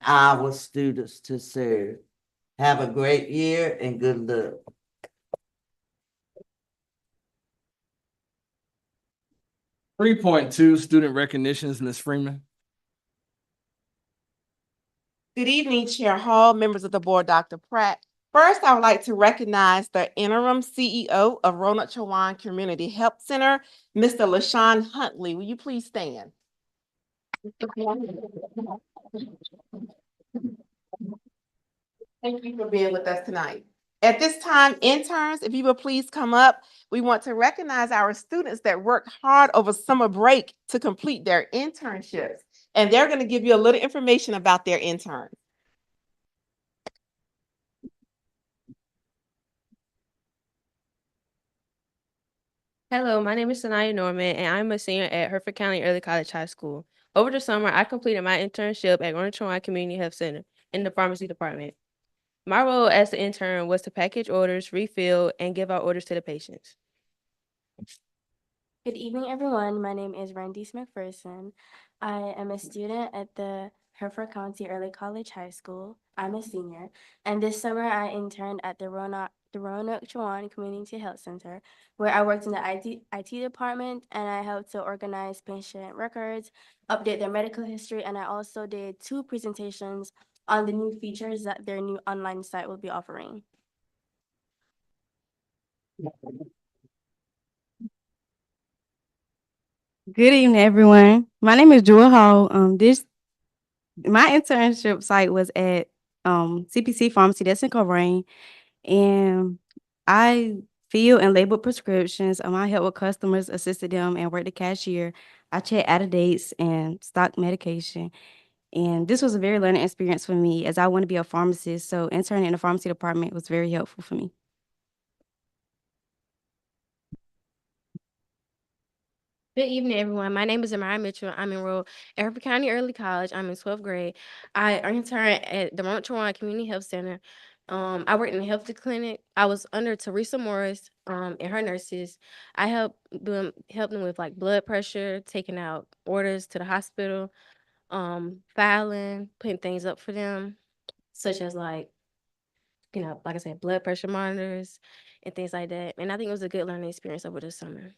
our students to serve. Have a great year and good luck. .2 student recognitions, Ms. Freeman. Good evening, Chair Hall, members of the board, Dr. Pratt. First, I would like to recognize the interim CEO of Roanoke Chowan Community Health Center, Mr. LaShawn Huntley. Will you please stand? Thank you for being with us tonight. At this time, interns, if you will please come up, we want to recognize our students that worked hard over summer break to complete their internships. And they're going to give you a little information about their interns. Hello, my name is Sanaya Norman, and I'm a senior at Hertford County Early College High School. Over the summer, I completed my internship at Roanoke Chowan Community Health Center in the pharmacy department. My role as the intern was to package orders, refill, and give out orders to the patients. Good evening, everyone. My name is Randy McPherson. I am a student at the Hertford County Early College High School. I'm a senior, and this summer I interned at the Roanoke Chowan Community Health Center, where I worked in the IT department, and I helped to organize patient records, update their medical history, and I also did 2 presentations on the new features that their new online site will be offering. Good evening, everyone. My name is Jewel Hall. My internship site was at CPC Pharmacy, that's in Coleraine, and I filled and labeled prescriptions. I helped with customers, assisted them, and worked the cashier. I checked out of dates and stocked medication. And this was a very learning experience for me as I want to be a pharmacist. So interning in the pharmacy department was very helpful for me. Good evening, everyone. My name is Amara Mitchell. I'm enrolled at Hertford County Early College. I'm in 12th grade. I interned at the Roanoke Chowan Community Health Center. I worked in the health clinic. I was under Teresa Morris and her nurses. I helped them with like blood pressure, taking out orders to the hospital, filing, putting things up for them, such as like, like I said, blood pressure monitors and things like that. And I think it was a good learning experience over the summer.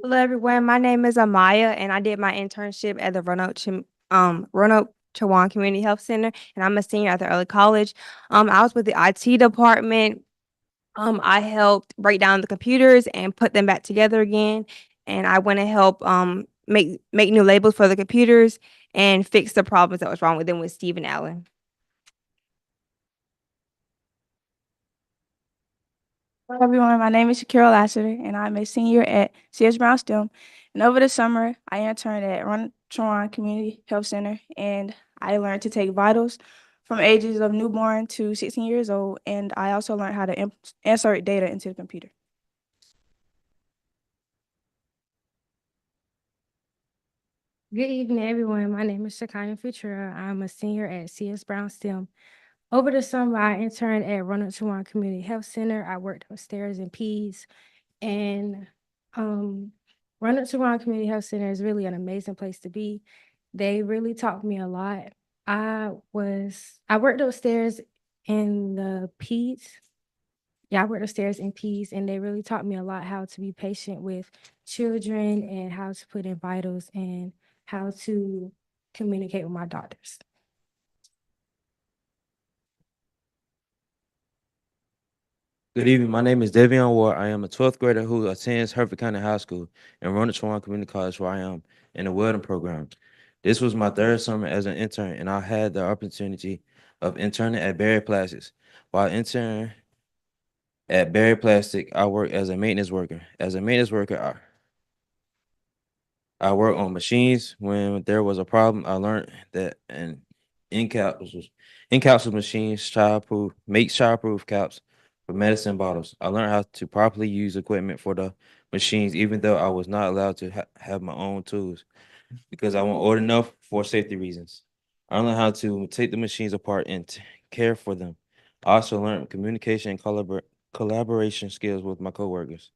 Hello, everyone. My name is Amaya, and I did my internship at the Roanoke Chowan Community Health Center, and I'm a senior at the early college. I was with the IT department. I helped break down the computers and put them back together again, and I went and helped make new labels for the computers and fix the problems that was wrong with them with Steve and Allen. Hello, everyone. My name is Shakira Lassiter, and I'm a senior at CS Brown STEM. And over the summer, I interned at Roanoke Chowan Community Health Center, and I learned to take vitals from ages of newborn to 16 years old. And I also learned how to insert data into the computer. Good evening, everyone. My name is Shekinah Futura. I'm a senior at CS Brown STEM. Over the summer, I interned at Roanoke Chowan Community Health Center. I worked upstairs in Peds, and Roanoke Chowan Community Health Center is really an amazing place to be. They really taught me a lot. I worked upstairs in the Peds. Yeah, I worked upstairs in Peds, and they really taught me a lot how to be patient with children and how to put in vitals and how to communicate with my doctors. Good evening. My name is Devion Ward. I am a 12th grader who attends Hertford County High School and Roanoke Chowan Community College, where I am in the welding program. This was my 3rd summer as an intern, and I had the opportunity of interning at Berry Plastics. While interning at Berry Plastic, I worked as a maintenance worker. As a maintenance worker, I worked on machines. When there was a problem, I learned that an in-capsule machines make childproof caps for medicine bottles. I learned how to properly use equipment for the machines, even though I was not allowed to have my own tools because I wasn't old enough for safety reasons. I learned how to take the machines apart and care for them. I also learned communication and collaboration skills with my coworkers.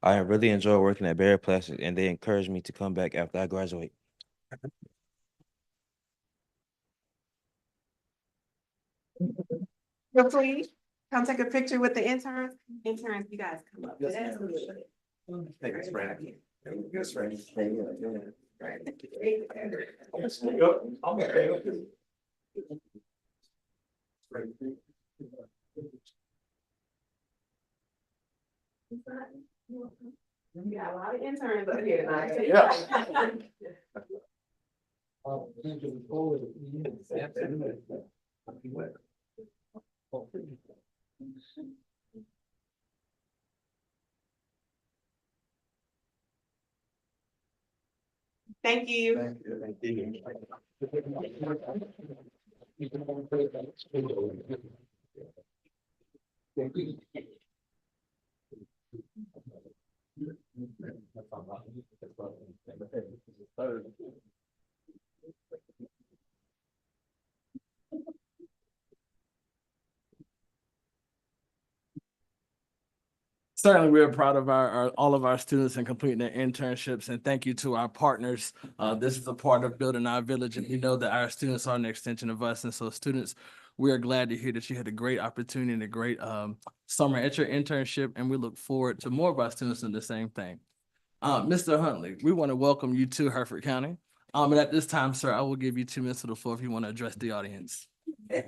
I really enjoy working at Barry Plastic, and they encouraged me to come back after I graduate. So please, come take a picture with the interns. Interns, you guys come up. Thanks, Brandon. Yes, Brandon. We got a lot of interns up here tonight. Thank you. Certainly, we're proud of all of our students in completing their internships, and thank you to our partners. This is a part of building our village, and we know that our students are an extension of us. And so, students, we are glad to hear that you had a great opportunity and a great summer at your internship, and we look forward to more of our students doing the same thing. Mr. Huntley, we want to welcome you to Hertford County. And at this time, sir, I will give you 2 minutes to the floor if you want to address the audience. Thank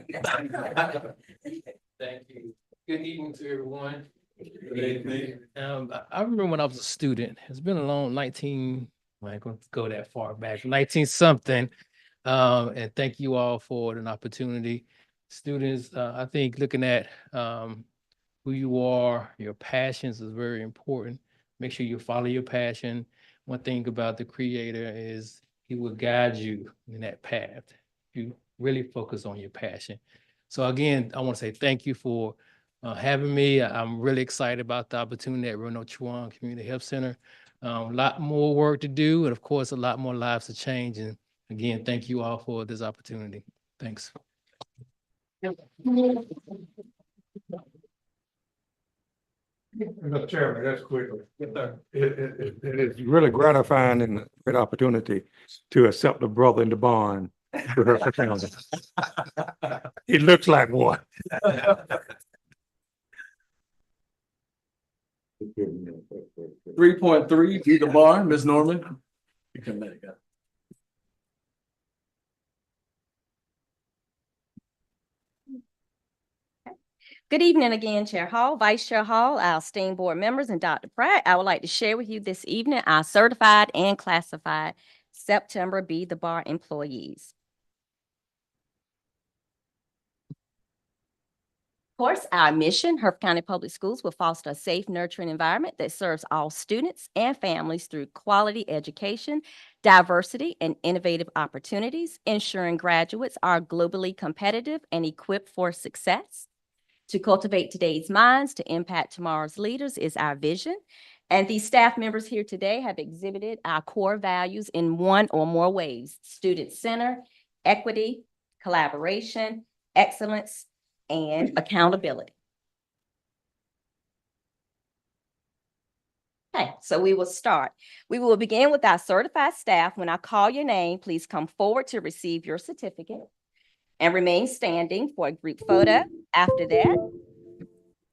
you. Good evening to everyone. Good evening. I remember when I was a student, it's been a long 19, I'm not going to go that far back, 19 something. And thank you all for an opportunity. Students, I think looking at who you are, your passions is very important. Make sure you follow your passion. One thing about the Creator is He will guide you in that path. You really focus on your passion. So again, I want to say thank you for having me. I'm really excited about the opportunity at Roanoke-Chowan Community Health Center. A lot more work to do, and of course, a lot more lives to change. And again, thank you all for this opportunity. Thanks. Mr. Chairman, that's quickly. It is really gratifying and a great opportunity to accept a brother in the bond. He looks like one. 3.3, be the bar, Ms. Norman. You can let it go. Good evening again, Chair Hall, Vice Chair Hall, our esteemed board members, and Dr. Pratt. I would like to share with you this evening our certified and classified September Be the Bar employees. Of course, our mission, Hertford County Public Schools, will foster a safe, nurturing environment that serves all students and families through quality education, diversity, and innovative opportunities, ensuring graduates are globally competitive and equipped for success. To cultivate today's minds to impact tomorrow's leaders is our vision. And these staff members here today have exhibited our core values in one or more ways: student center, equity, collaboration, excellence, and accountability. Okay, so we will start. We will begin with our certified staff. When I call your name, please come forward to receive your certificate and remain standing for a group photo. After that,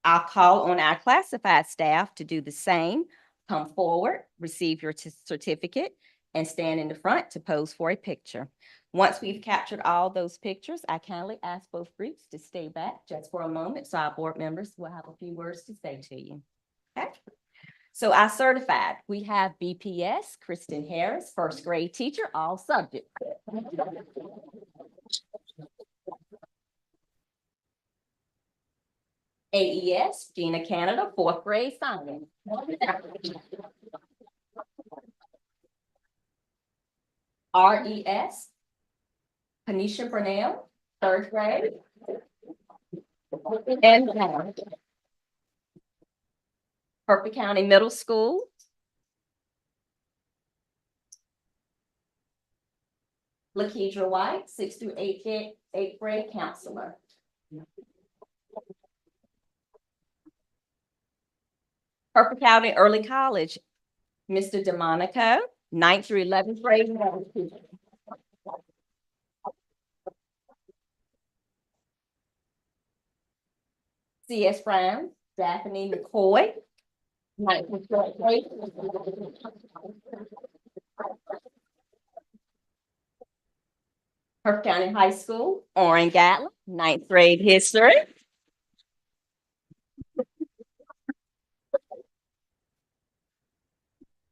I'll call on our classified staff to do the same. Come forward, receive your certificate, and stand in the front to pose for a picture. Once we've captured all those pictures, I kindly ask both groups to stay back just for a moment so our board members will have a few words to say to you. Okay. So our certified, we have BPS, Kristen Harris, first grade teacher, all subjects. AES, Gina Canada, fourth grade science. RES, Kanisha Burnell, third grade. And Hertford County Middle School. Lakedra White, 6th through 8th grade counselor. Hertford County Early College, Mr. DeMonico, 9th through 11th grade. C.S. Brown, Daphne McCoy, 9th through 12th grade. Hertford County High School, Orrin Gatlin, 9th grade history.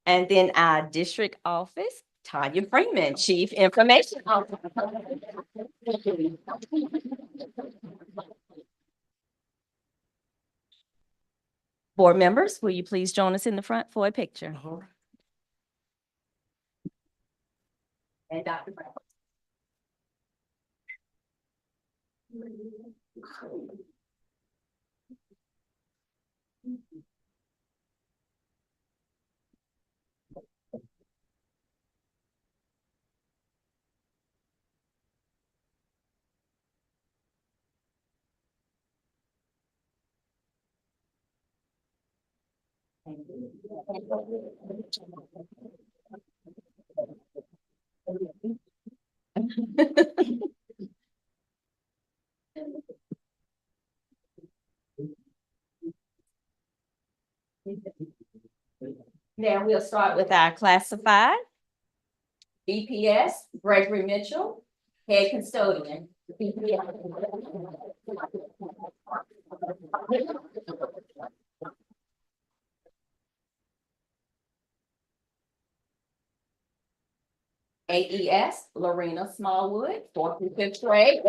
And then our district office, Tanya Freeman, Chief Information Officer. Board members, will you please join us in the front for a picture? And Dr. Brown. Now we'll start with our classified. BPS, Gregory Mitchell, head custodian. AES, Lorena Smallwood, 4th through 5th grade.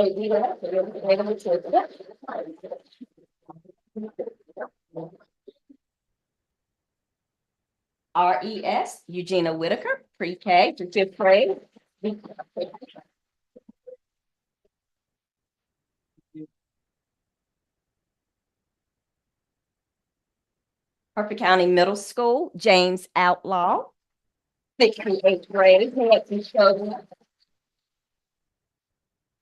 RES, Eugenia Whitaker, pre-K to 5th grade. Hertford County Middle School, James Outlaw, 6th through 8th grade.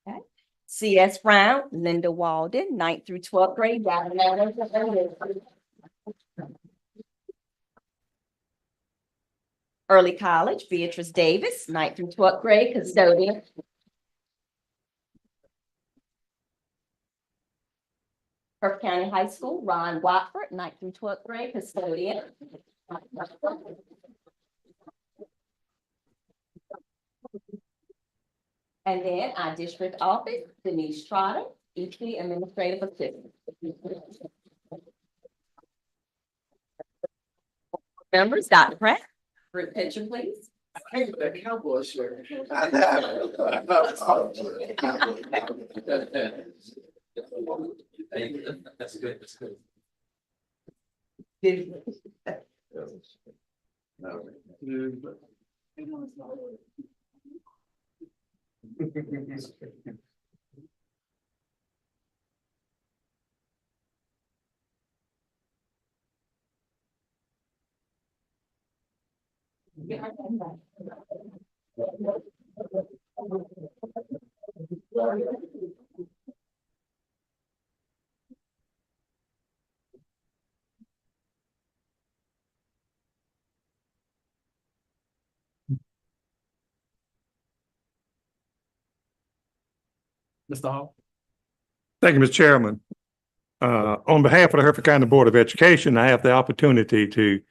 Okay. CS Brown, Linda Walden, 9th through 12th grade. Early College, Beatrice Davis, 9th through 12th grade, custodian. Hertford County High School, Ron Watford, 9th through 12th grade, custodian. And then our district office, Denise Trotter, EP administrative assistant. Members, Dr. Pratt, group picture, please. That cowboy shirt. That's good. That's good. Mr. Hall. Thank you, Mr. Chairman. On behalf of the Hertford County Board of Education, I have the opportunity to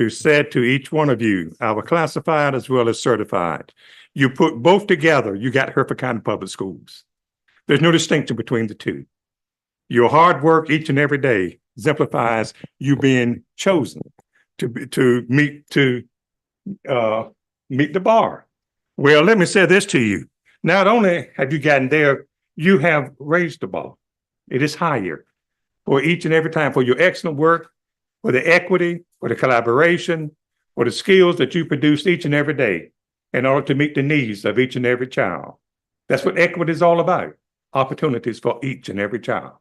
say to each one of you, our classified as well as certified. You put both together, you got Hertford County Public Schools. There's no distinction between the two. Your hard work each and every day exemplifies you being chosen to meet the bar. Well, let me say this to you. Not only have you gotten there, you have raised the bar. It is higher for each and every time for your excellent work, for the equity, for the collaboration, for the skills that you produce each and every day in order to meet the needs of each and every child. That's what equity is all about, opportunities for each and every child.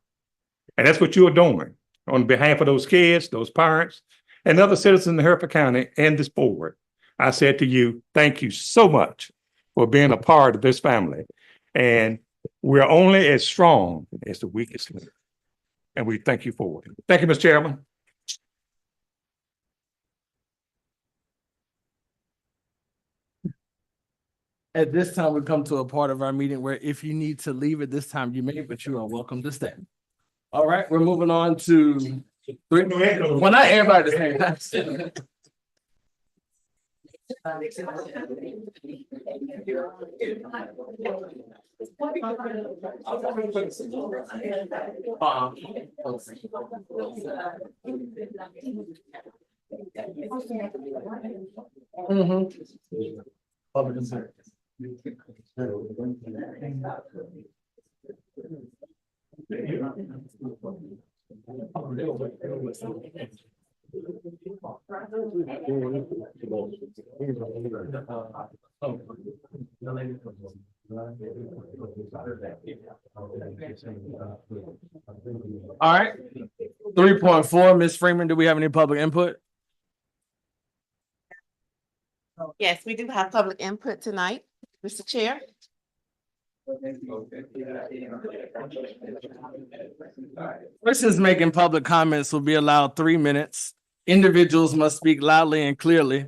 And that's what you're doing on behalf of those kids, those parents, and other citizens in Hertford County and this board. I said to you, thank you so much for being a part of this family. And we're only as strong as the weakest link. And we thank you for it. Thank you, Mr. Chairman. At this time, we come to a part of our meeting where if you need to leave at this time, you may, but you are welcome to stay. All right, we're moving on to well, not everybody at the same time. All right. 3.4, Ms. Freeman, do we have any public input? Yes, we do have public input tonight, Mr. Chair. Persons making public comments will be allowed 3 minutes. Individuals must speak loudly and clearly.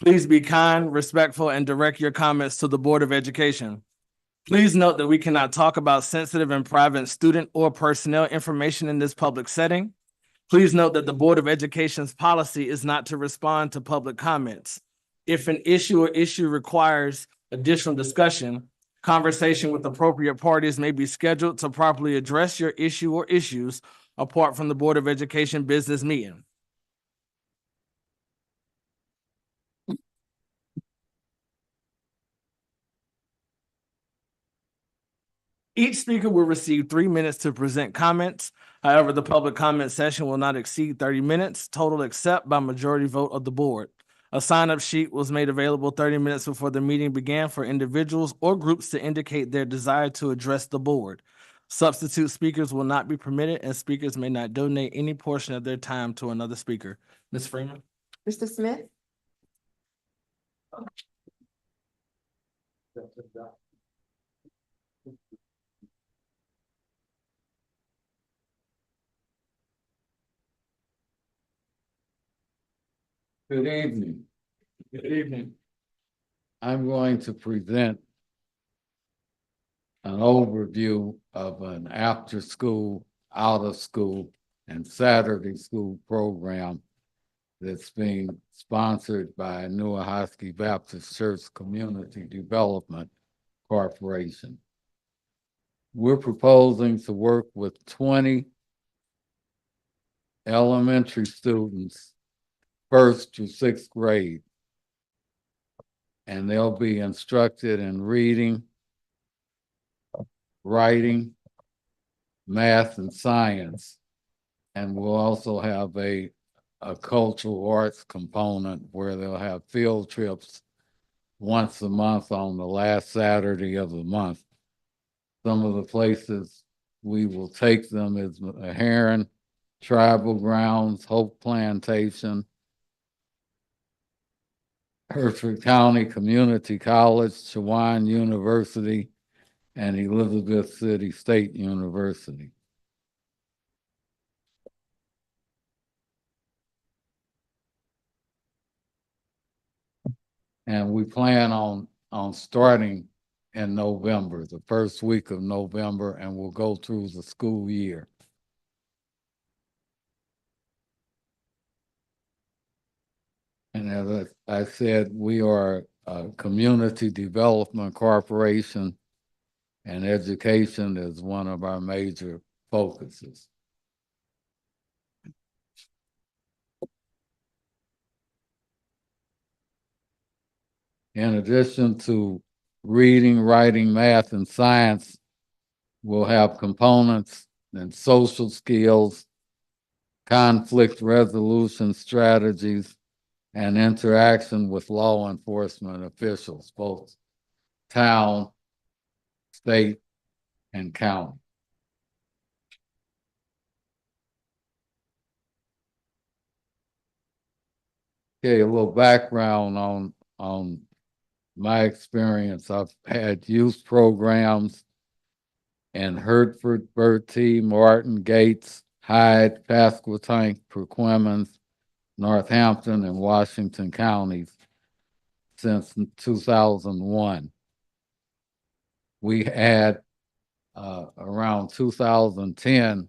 Please be kind, respectful, and direct your comments to the Board of Education. Please note that we cannot talk about sensitive and private student or personnel information in this public setting. Please note that the Board of Education's policy is not to respond to public comments. If an issue or issue requires additional discussion, conversation with appropriate parties may be scheduled to properly address your issue or issues apart from the Board of Education business meeting. Each speaker will receive 3 minutes to present comments. However, the public comment session will not exceed 30 minutes total except by majority vote of the board. A sign-up sheet was made available 30 minutes before the meeting began for individuals or groups to indicate their desire to address the board. Substitute speakers will not be permitted, and speakers may not donate any portion of their time to another speaker. Ms. Freeman? Mr. Smith? Good evening. Good evening. I'm going to present an overview of an after-school, out-of-school, and Saturday school program that's being sponsored by Neuahosky Baptist Church Community Development Corporation. We're proposing to work with 20 elementary students, 1st through 6th grade. And they'll be instructed in reading, writing, math, and science. And we'll also have a cultural arts component where they'll have field trips once a month on the last Saturday of the month. Some of the places we will take them is Heron, Tribal Grounds, Hope Plantation, Hertford County Community College, Chowan University, and Elizabeth City State University. And we plan on starting in November, the first week of November, and we'll go through the school year. And as I said, we are a community development corporation, and education is one of our major focuses. In addition to reading, writing, math, and science, we'll have components in social skills, conflict resolution strategies, and interaction with law enforcement officials, both town, state, and county. Okay, a little background on my experience. I've had youth programs in Hertford, Bertie, Martin, Gates, Hyde, Pasquotank, Perquimans, Northampton, and Washington counties since 2001. We had around 2010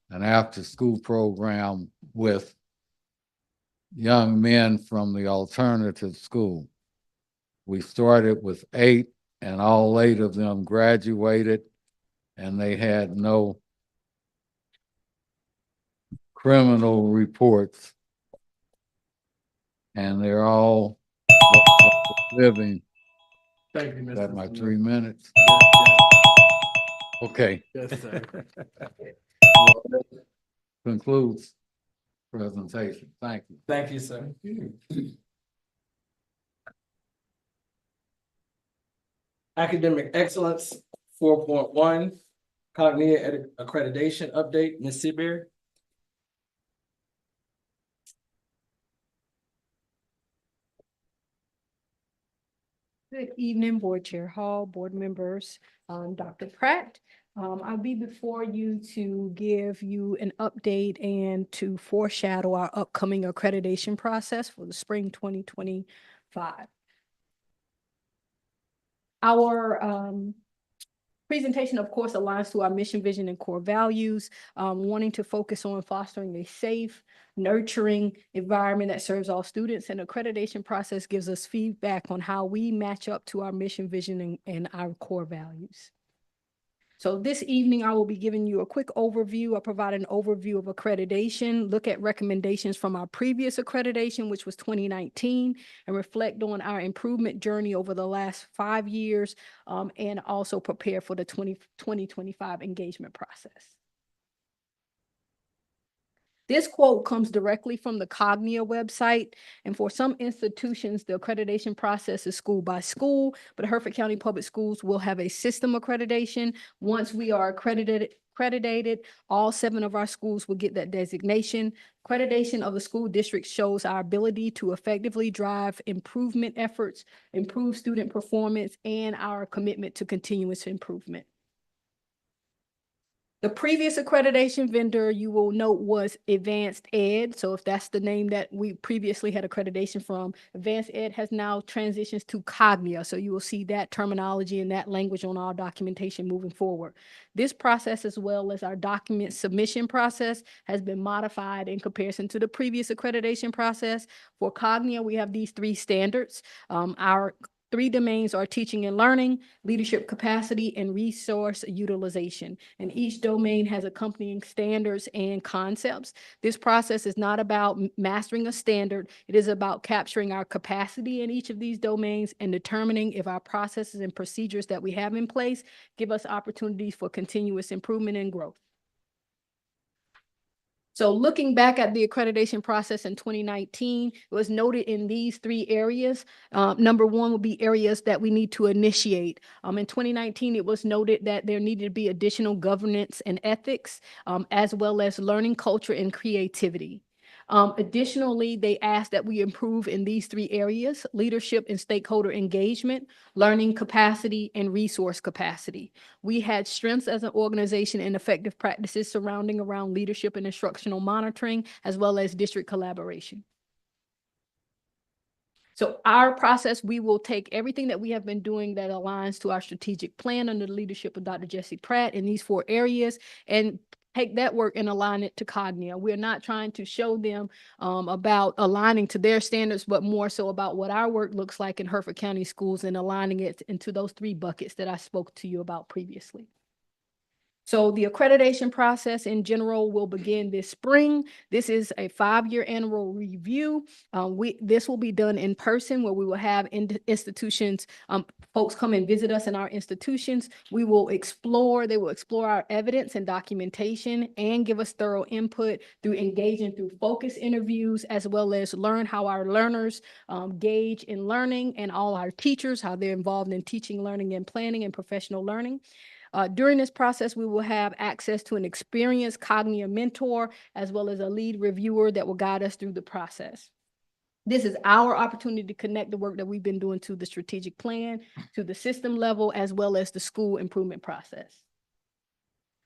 an after-school program with young men from the alternative school. We started with 8, and all 8 of them graduated, and they had no criminal reports. And they're all living. Thank you, Mr. Is that my Smith. 3 minutes? Okay. Yes, sir. Well, that concludes presentation. Thank you. Thank you, sir. Academic excellence, 4.1, cognitive accreditation update, Ms. Seabeer. Good evening, Board Chair Hall, board members, Dr. Pratt. I'll be before you to give you an update and to foreshadow our upcoming accreditation process for the spring 2025. Our presentation, of course, aligns to our mission, vision, and core values, wanting to focus on fostering a safe, nurturing environment that serves all students. And accreditation process gives us feedback on how we match up to our mission, vision, and our core values. So this evening, I will be giving you a quick overview. I'll provide an overview of accreditation, look at recommendations from our previous accreditation, which was 2019, and reflect on our improvement journey over the last 5 years, and also prepare for the 2025 engagement process. This quote comes directly from the Cognia website, and for some institutions, the accreditation process is school by school, but Hertford County Public Schools will have a system accreditation. Once we are accredited, all 7 of our schools will get that designation. Accreditation of the school district shows our ability to effectively drive improvement efforts, improve student performance, and our commitment to continuous improvement. The previous accreditation vendor, you will note, was Advanced Ed. So if that's the name that we previously had accreditation from, Advanced Ed has now transitions to Cognia. So you will see that terminology and that language on our documentation moving forward. This process, as well as our document submission process, has been modified in comparison to the previous accreditation process. For Cognia, we have these 3 standards. Our 3 domains are teaching and learning, leadership capacity, and resource utilization. And each domain has accompanying standards and concepts. This process is not about mastering a standard. It is about capturing our capacity in each of these domains and determining if our processes and procedures that we have in place give us opportunities for continuous improvement and growth. So looking back at the accreditation process in 2019, it was noted in these 3 areas. Number 1 would be areas that we need to initiate. In 2019, it was noted that there needed to be additional governance and ethics, as well as learning culture and creativity. Additionally, they asked that we improve in these 3 areas: leadership and stakeholder engagement, learning capacity, and resource capacity. We had strengths as an organization and effective practices surrounding around leadership and instructional monitoring, as well as district collaboration. So our process, we will take everything that we have been doing that aligns to our strategic plan under the leadership of Dr. Jesse Pratt in these 4 areas and take that work and align it to Cognia. We're not trying to show them about aligning to their standards, but more so about what our work looks like in Hertford County schools and aligning it into those 3 buckets that I spoke to you about previously. So the accreditation process in general will begin this spring. This is a 5-year annual review. This will be done in person, where we will have institutions, folks come and visit us in our institutions. They will explore our evidence and documentation and give us thorough input through engaging through focus interviews, as well as learn how our learners gauge in learning, and all our teachers, how they're involved in teaching, learning, and planning and professional learning. During this process, we will have access to an experienced Cognia mentor, as well as a lead reviewer that will guide us through the process. This is our opportunity to connect the work that we've been doing to the strategic plan, to the system level, as well as the school improvement process.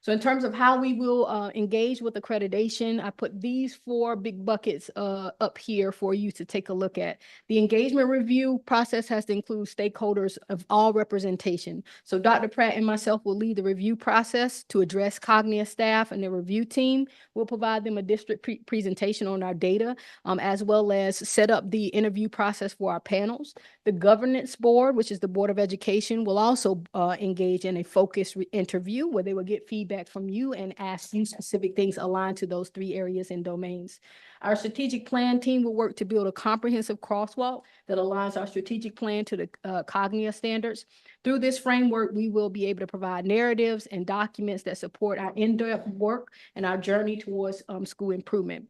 So in terms of how we will engage with accreditation, I put these 4 big buckets up here for you to take a look at. The engagement review process has to include stakeholders of all representation. So Dr. Pratt and myself will lead the review process to address Cognia staff, and the review team will provide them a district presentation on our data, as well as set up the interview process for our panels. The governance board, which is the Board of Education, will also engage in a focused interview where they will get feedback from you and ask you specific things aligned to those 3 areas and domains. Our strategic plan team will work to build a comprehensive crosswalk that aligns our strategic plan to the Cognia standards. Through this framework, we will be able to provide narratives and documents that support our in-depth work and our journey towards school improvement.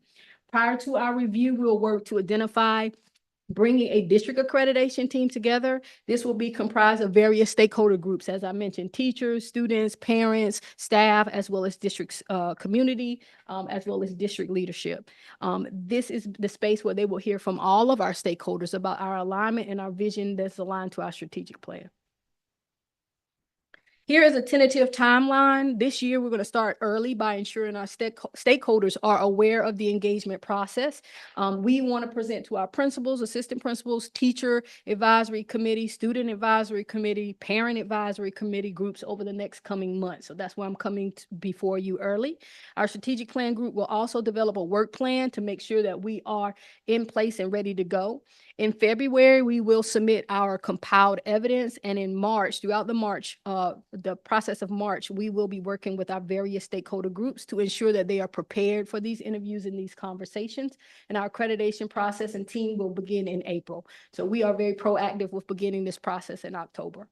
Prior to our review, we'll work to identify bringing a district accreditation team together. This will be comprised of various stakeholder groups, as I mentioned, teachers, students, parents, staff, as well as district community, as well as district leadership. This is the space where they will hear from all of our stakeholders about our alignment and our vision that's aligned to our strategic plan. Here is a tentative timeline. This year, we're going to start early by ensuring our stakeholders are aware of the engagement process. We want to present to our principals, assistant principals, teacher advisory committee, student advisory committee, parent advisory committee groups over the next coming months. So that's why I'm coming before you early. Our strategic plan group will also develop a work plan to make sure that we are in place and ready to go. In February, we will submit our compiled evidence, and in March, throughout the process of March, we will be working with our various stakeholder groups to ensure that they are prepared for these interviews and these conversations. And our accreditation process and team will begin in April. So we are very proactive with beginning this process in October.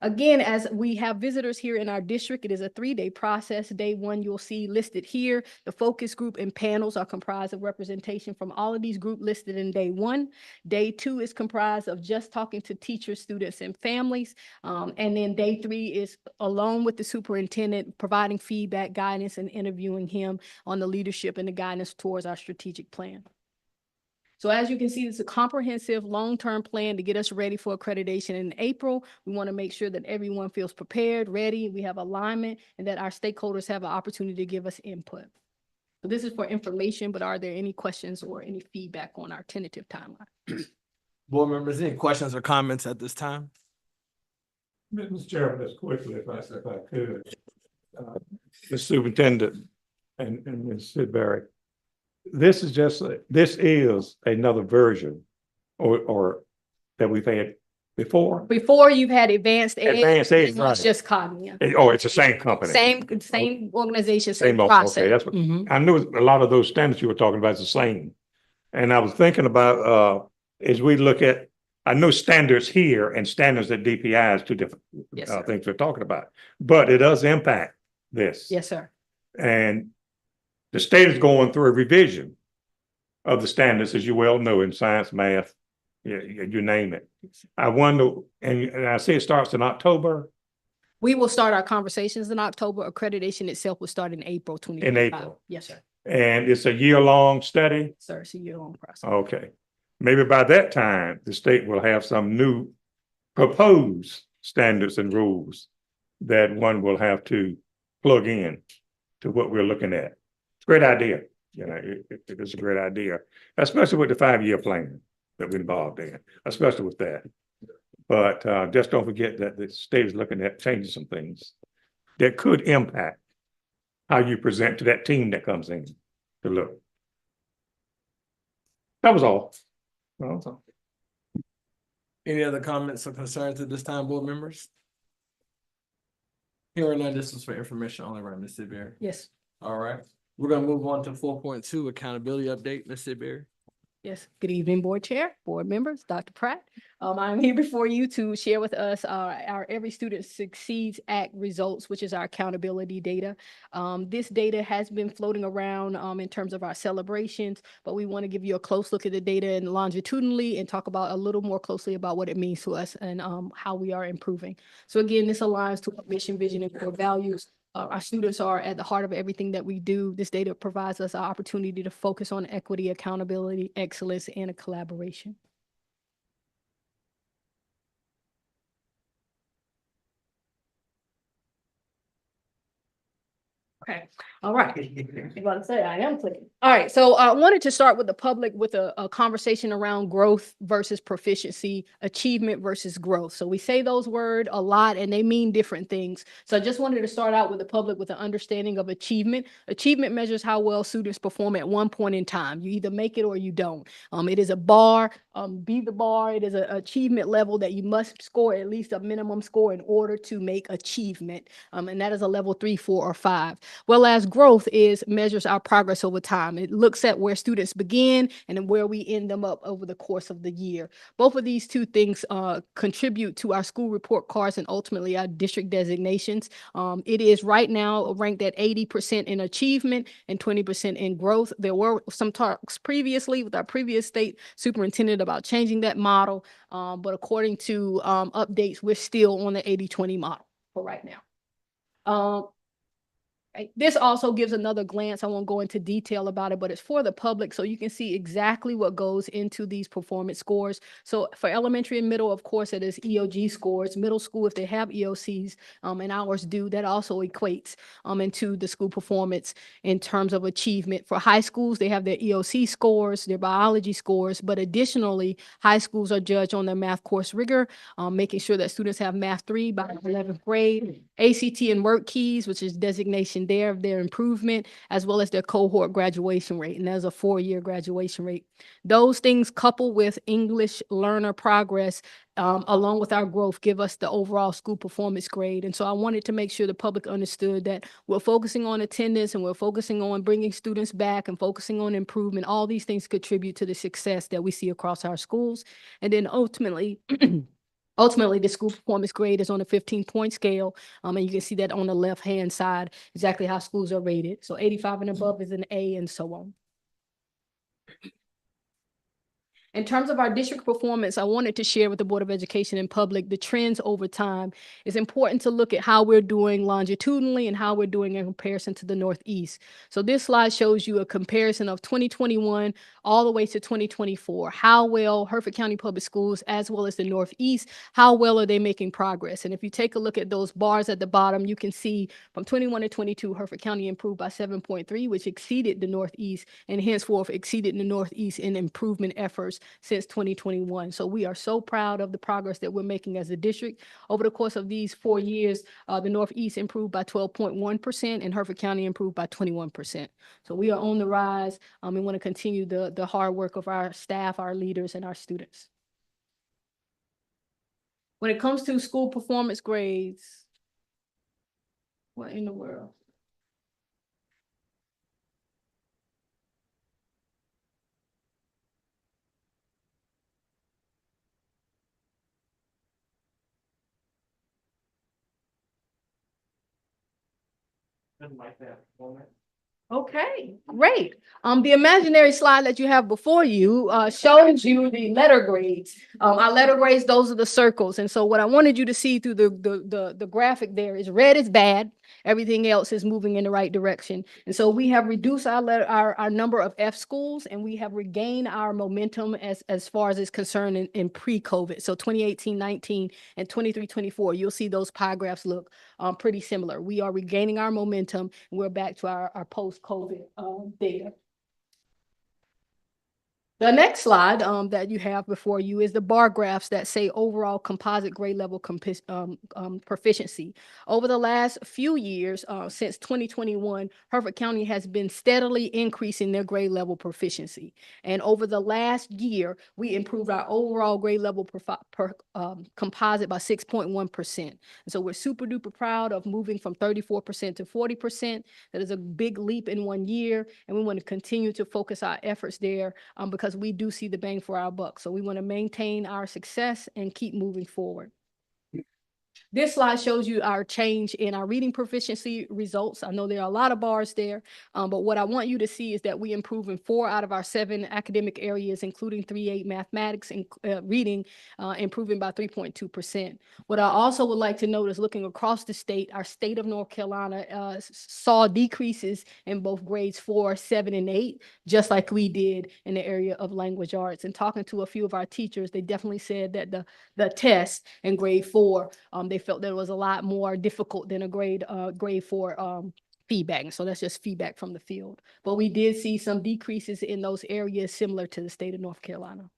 Again, as we have visitors here in our district, it is a 3-day process. Day 1, you'll see listed here. The focus group and panels are comprised of representation from all of these groups listed in day 1. Day 2 is comprised of just talking to teachers, students, and families. And then day 3 is along with the superintendent, providing feedback, guidance, and interviewing him on the leadership and the guidance towards our strategic plan. So as you can see, it's a comprehensive long-term plan to get us ready for accreditation in April. We want to make sure that everyone feels prepared, ready, we have alignment, and that our stakeholders have an opportunity to give us input. So this is for information, but are there any questions or any feedback on our tentative timeline? Board members, any questions or comments at this time? Mr. Chairman, just quickly, if I could. The superintendent and Ms. Sidbury, this is another version or that we've had before. Before you've had advanced ed, Advanced ed, it's right. just Cognia. It's the same company. Same organization, same Okay, process. that's what I knew. A lot of those standards you were talking about is the same. And I was thinking about as we look at, I know standards here and standards at DPI is 2 different things we're talking about, but it does impact this. Yes, sir. And the state is going through a revision of the standards, as you well know, in science, math, you name it. I wonder, and I say it starts in October. We will start our conversations in October. Accreditation itself will start in April 2025. In April. Yes, sir. And it's a year-long study? Sir, it's a year-long process. Okay. Maybe by that time, the state will have some new proposed standards and rules that one will have to plug in to what we're looking at. It's a great idea. It is a great idea, especially with the 5-year plan that we're involved in, especially with that. But just don't forget that the state is looking at changing some things that could impact how you present to that team that comes in to look. That was all. Any other comments or concerns at this time, board members? Here and now, this is for information only, right, Ms. Sidbury? Yes. All right. We're gonna move on to 4.2, accountability update, Ms. Sidbury. Yes. Good evening, board chair, board members, Dr. Pratt. I'm here before you to share with us our Every Student Succeeds Act results, which is our accountability data. This data has been floating around in terms of our celebrations, but we want to give you a close look at the data and longitudinally and talk about a little more closely about what it means to us and how we are improving. So again, this aligns to our mission, vision, and core values. Our students are at the heart of everything that we do. This data provides us an opportunity to focus on equity, accountability, excellence, and a collaboration. Okay, all right. I'm about to say I am clicking. All right, so I wanted to start with the public with a conversation around growth versus proficiency, achievement versus growth. So we say those words a lot and they mean different things. So I just wanted to start out with the public with an understanding of achievement. Achievement measures how well students perform at one point in time. You either make it or you don't. It is a bar, be the bar. It is an achievement level that you must score at least a minimum score in order to make achievement. And that is a level 3, 4, or 5. Whereas growth measures our progress over time. It looks at where students begin and then where we end them up over the course of the year. Both of these two things contribute to our school report cards and ultimately our district designations. It is right now ranked at 80% in achievement and 20% in growth. There were some talks previously with our previous state superintendent about changing that model, but according to updates, we're still on the 80-20 model for right now. This also gives another glance. I won't go into detail about it, but it's for the public so you can see exactly what goes into these performance scores. So for elementary and middle, of course, it is EOG scores. Middle school, if they have EOCs, and ours do, that also equates into the school performance in terms of achievement. For high schools, they have their EOC scores, their biology scores, but additionally, high schools are judged on their math course rigor, making sure that students have math 3 by 11th grade, ACT and work keys, which is designation there of their improvement, as well as their cohort graduation rate. And there's a 4-year graduation rate. Those things coupled with English learner progress, along with our growth, give us the overall school performance grade. And so I wanted to make sure the public understood that we're focusing on attendance and we're focusing on bringing students back and focusing on improvement. All these things contribute to the success that we see across our schools. And then ultimately, the school performance grade is on a 15-point scale, and you can see that on the left-hand side, exactly how schools are rated. So 85 and above is an A, and so on. In terms of our district performance, I wanted to share with the Board of Education and public the trends over time. It's important to look at how we're doing longitudinally and how we're doing in comparison to the Northeast. So this slide shows you a comparison of 2021 all the way to 2024. How well Hertford County Public Schools, as well as the Northeast, how well are they making progress? And if you take a look at those bars at the bottom, you can see from 21 to 22, Hertford County improved by 7.3, which exceeded the Northeast and henceforth exceeded the Northeast in improvement efforts since 2021. So we are so proud of the progress that we're making as a district. Over the course of these 4 years, the Northeast improved by 12.1% and Hertford County improved by 21%. So we are on the rise, and want to continue the hard work of our staff, our leaders, and our students. When it comes to school performance grades, what in the world? Okay, great. The imaginary slide that you have before you shows you the letter grades. Our letter grades, those are the circles. And so what I wanted you to see through the graphic there is red is bad. Everything else is moving in the right direction. And so we have reduced our number of F schools, and we have regained our momentum as far as is concerned in pre-COVID. So 2018-19 and 23-24, you'll see those pie graphs look pretty similar. We are regaining our momentum, and we're back to our post-COVID data. The next slide that you have before you is the bar graphs that say overall composite grade level proficiency. Over the last few years, since 2021, Hertford County has been steadily increasing their grade level proficiency. And over the last year, we improved our overall grade level composite by 6.1%. And so we're super duper proud of moving from 34% to 40%. That is a big leap in 1 year. And we want to continue to focus our efforts there because we do see the bang for our buck. So we want to maintain our success and keep moving forward. This slide shows you our change in our reading proficiency results. I know there are a lot of bars there, but what I want you to see is that we improve in 4 out of our 7 academic areas, including 3A mathematics and reading, improving by 3.2%. What I also would like to note is looking across the state, our state of North Carolina saw decreases in both grades 4, 7, and 8, just like we did in the area of language arts. And talking to a few of our teachers, they definitely said that the test in grade 4, they felt that it was a lot more difficult than a grade 4 feedback. And so that's just feedback from the field. But we did see some decreases in those areas similar to the state of North Carolina.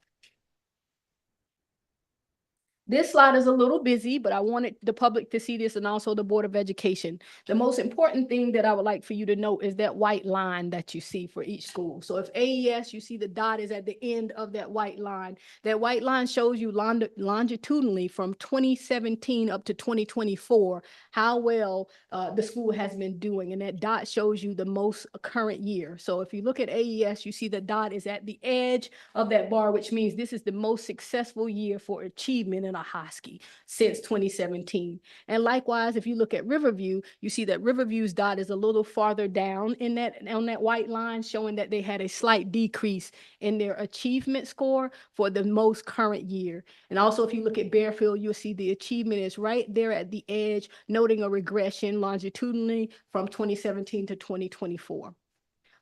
This slide is a little busy, but I wanted the public to see this and also the Board of Education. The most important thing that I would like for you to note is that white line that you see for each school. So if AES, you see the dot is at the end of that white line. That white line shows you longitudinally from 2017 up to 2024, how well the school has been doing. And that dot shows you the most current year. So if you look at AES, you see the dot is at the edge of that bar, which means this is the most successful year for achievement in a Hosky since 2017. And likewise, if you look at Riverview, you see that Riverview's dot is a little farther down in on that white line, showing that they had a slight decrease in their achievement score for the most current year. And also, if you look at Bearfield, you'll see the achievement is right there at the edge, noting a regression longitudinally from 2017 to 2024.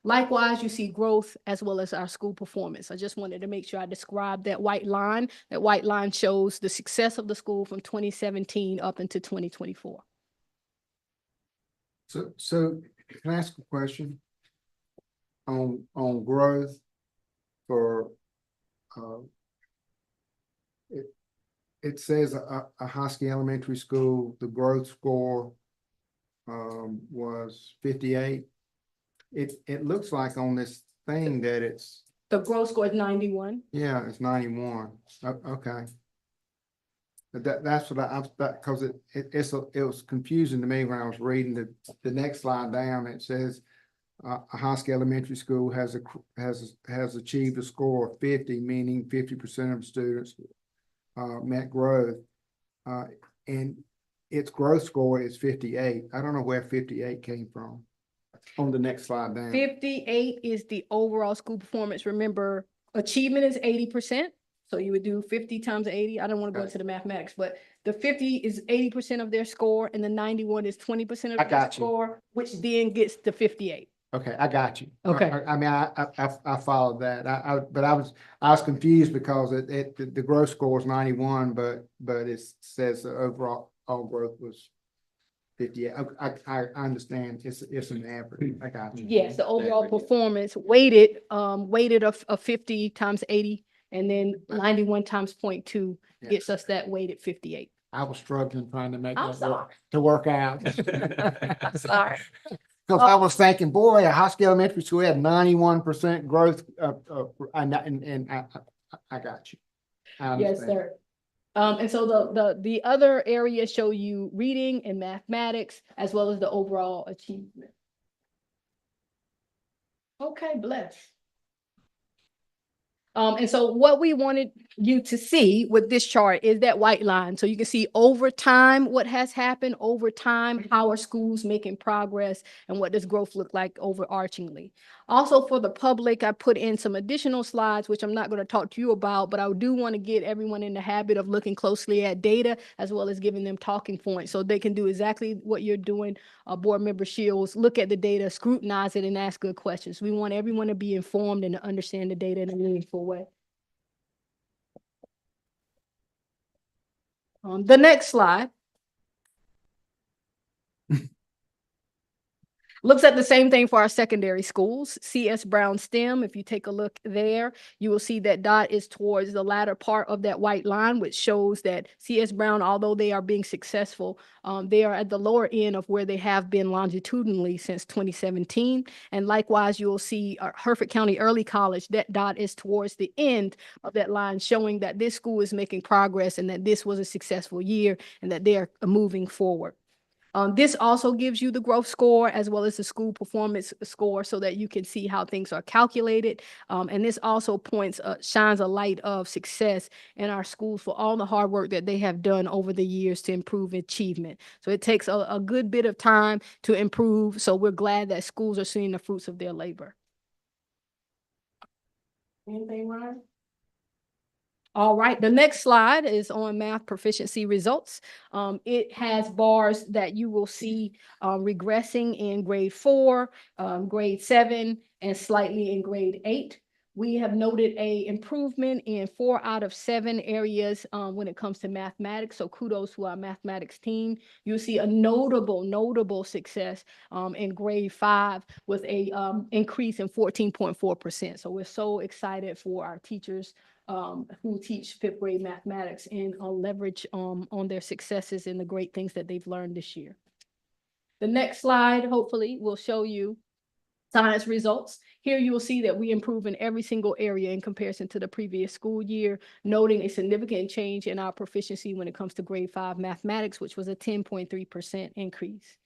Likewise, you see growth as well as our school performance. I just wanted to make sure I described that white line. That white line shows the success of the school from 2017 up into 2024. So can I ask a question on growth for it says a Hosky Elementary School, the growth score was 58. It looks like on this thing that it's the growth score is 91. Yeah, it's 91. Okay. That's what I because it was confusing to me when I was reading the next slide down. It says a Hosky Elementary School has achieved a score of 50, meaning 50% of students met growth, and its growth score is 58. I don't know where 58 came from. On the next slide down. 58 is the overall school performance. Remember, achievement is 80%. So you would do 50 times 80. I don't want to go into the mathematics, but the 50 is 80% of their score, and the 91 is 20% of their score, which then gets to 58. Okay, I got you. Okay. I mean, I followed that. But I was confused because the growth score is 91, but it says the overall growth was 58. I understand. It's an average. I got you. Yes, the overall performance weighted of 50 times 80, and then 91 times 0.2 gets us that weighted 58. I was struggling trying to make I'm that work out. I'm sorry. Because I was thinking, boy, a Hosky Elementary School had 91% growth, and I got you. Yes, sir. And so the other areas show you reading and mathematics, as well as the overall achievement. Okay, bless. And so what we wanted you to see with this chart is that white line. So you can see over time, what has happened over time, how are schools making progress, and what does growth look like overarchingly. Also for the public, I put in some additional slides, which I'm not going to talk to you about, but I do want to get everyone in the habit of looking closely at data, as well as giving them talking points so they can do exactly what you're doing. Board member Shields, look at the data, scrutinize it, and ask good questions. We want everyone to be informed and to understand the data in a meaningful way. The next slide looks at the same thing for our secondary schools. CS Brown STEM, if you take a look there, you will see that dot is towards the latter part of that white line, which shows that CS Brown, although they are being successful, they are at the lower end of where they have been longitudinally since 2017. And likewise, you will see Hertford County Early College, that dot is towards the end of that line, showing that this school is making progress and that this was a successful year and that they are moving forward. This also gives you the growth score as well as the school performance score so that you can see how things are calculated. And this also shines a light of success in our schools for all the hard work that they have done over the years to improve achievement. So it takes a good bit of time to improve. So we're glad that schools are seeing the fruits of their labor. Anything, Ryan? All right, the next slide is on math proficiency results. It has bars that you will see regressing in grade 4, grade 7, and slightly in grade 8. We have noted a improvement in 4 out of 7 areas when it comes to mathematics. So kudos to our mathematics team. You'll see a notable success in grade 5 with a increase in 14.4%. So we're so excited for our teachers who teach 5th grade mathematics and leverage on their successes and the great things that they've learned this year. The next slide, hopefully, will show you science results. Here you will see that we improve in every single area in comparison to the previous school year, noting a significant change in our proficiency when it comes to grade 5 mathematics, which was a 10.3% increase.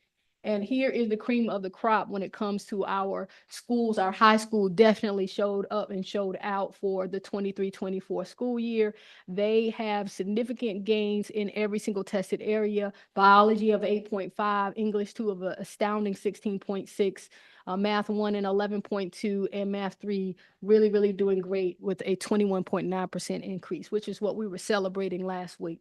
And here is the cream of the crop when it comes to our schools. Our high school definitely showed up and showed out for the 23-24 school year. They have significant gains in every single tested area. Biology of 8.5, English 2 of an astounding 16.6, Math 1 and 11.2, and Math 3 really doing great with a 21.9% increase, which is what we were celebrating last week.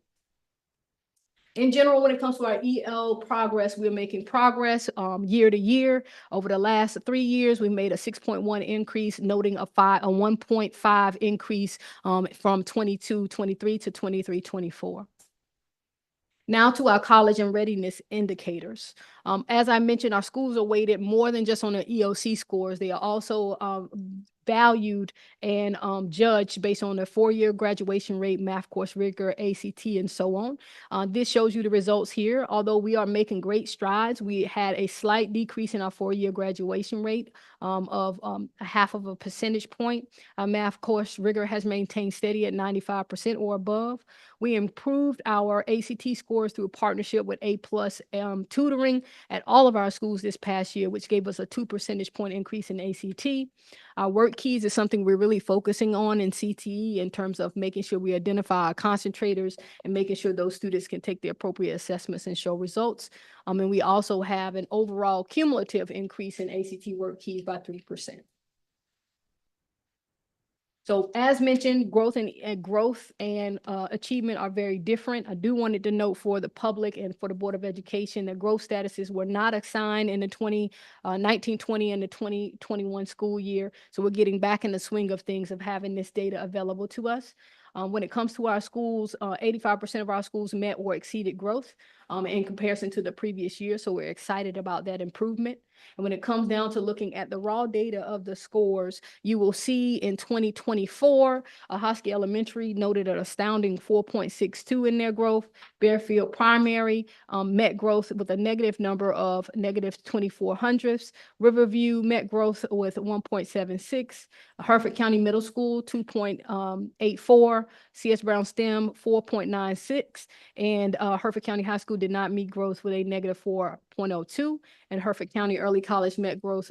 In general, when it comes to our EL progress, we're making progress year to year. Over the last 3 years, we made a 6.1 increase, noting a 1.5 increase from 22-23 to 23-24. Now to our college and readiness indicators. As I mentioned, our schools are weighted more than just on the EOC scores. They are also valued and judged based on their 4-year graduation rate, math course rigor, ACT, and so on. This shows you the results here. Although we are making great strides, we had a slight decrease in our 4-year graduation rate of 0.5 percentage point. Our math course rigor has maintained steady at 95% or above. We improved our ACT scores through a partnership with A+ tutoring at all of our schools this past year, which gave us a 2 percentage point increase in ACT. Our work keys is something we're really focusing on in CTE in terms of making sure we identify our concentrators and making sure those students can take the appropriate assessments and show results. And we also have an overall cumulative increase in ACT work keys by 3%. So as mentioned, growth and achievement are very different. I do wanted to note for the public and for the Board of Education that growth statuses were not assigned in the 19-20 and the 2021 school year. So we're getting back in the swing of things of having this data available to us. When it comes to our schools, 85% of our schools met or exceeded growth in comparison to the previous year. So we're excited about that improvement. And when it comes down to looking at the raw data of the scores, you will see in 2024, Hosky Elementary noted an astounding 4.62 in their growth. Bearfield Primary met growth with a negative number of -0.24. Riverview met growth with 1.76. Hertford County Middle School, 2.84. CS Brown STEM, 4.96. And Hertford County High School did not meet growth with a -4.02. And Hertford County Early College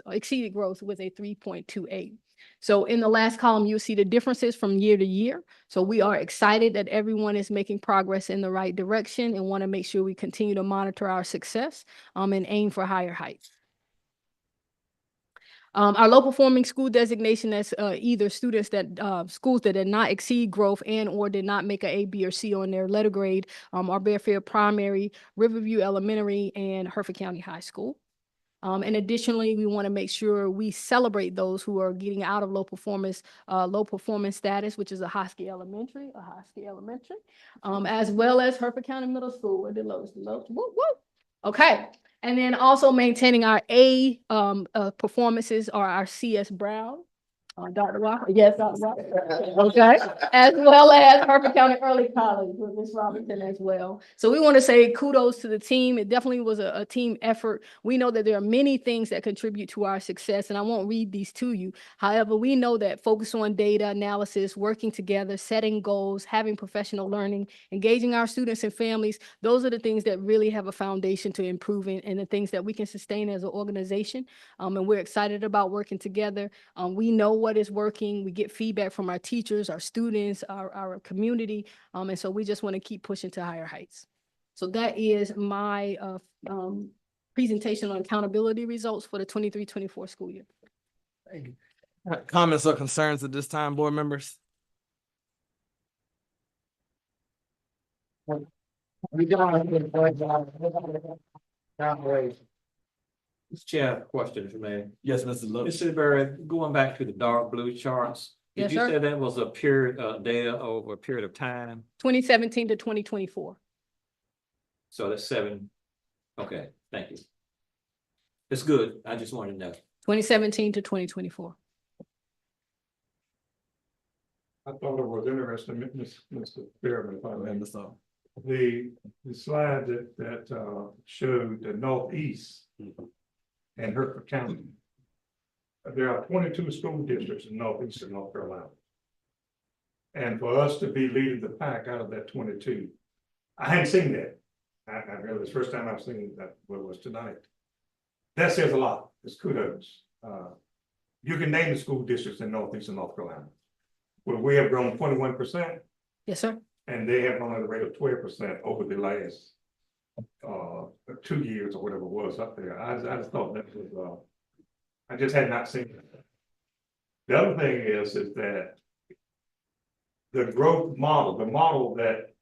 exceeded growth with a 3.28. So in the last column, you'll see the differences from year to year. So we are excited that everyone is making progress in the right direction and want to make sure we continue to monitor our success and aim for higher heights. Our low performing school designation as either schools that did not exceed growth and or did not make an A, B, or C on their letter grade are Bearfield Primary, Riverview Elementary, and Hertford County High School. And additionally, we want to make sure we celebrate those who are getting out of low performance status, which is a Hosky Elementary, as well as Hertford County Middle School. Where the lowest, woo, woo. Okay. And then also maintaining our A performances are our CS Brown. Dr. Walker, yes, Dr. Walker. Okay, as well as Hertford County Early College with Ms. Robinson as well. So we want to say kudos to the team. It definitely was a team effort. We know that there are many things that contribute to our success, and I won't read these to you. However, we know that focus on data analysis, working together, setting goals, having professional learning, engaging our students and families, those are the things that really have a foundation to improving and the things that we can sustain as an organization. And we're excited about working together. We know what is working. We get feedback from our teachers, our students, our community. And so we just want to keep pushing to higher heights. So that is my presentation on accountability results for the 23-24 school year. Thank you. Comments or concerns at this time, board members? Mr. Chair, question for me. Yes, Mr. Lewis. Mr. Berry, going back to the dark blue charts, Yes, Did you sir. say that was a period, data over a period of time? 2017 to 2024. So that's 7. Okay, thank you. It's good. I just wanted to know. 2017 to 2024. I thought it was interesting, Mr. Chairman, if I may. And so, The slide that showed the northeast and Hertford County. There are 22 school districts in northeast of North Carolina. And for us to be leading the pack out of that 22, I hadn't seen that. I really, it's the first time I've seen that, what was tonight. That says a lot. It's kudos. You can name the school districts in northeast of North Carolina. Well, we have grown 21%. Yes, sir. And they have grown at a rate of 12% over the last 2 years or whatever it was up there. I just thought that was I just had not seen it. The other thing is that the growth model, the model that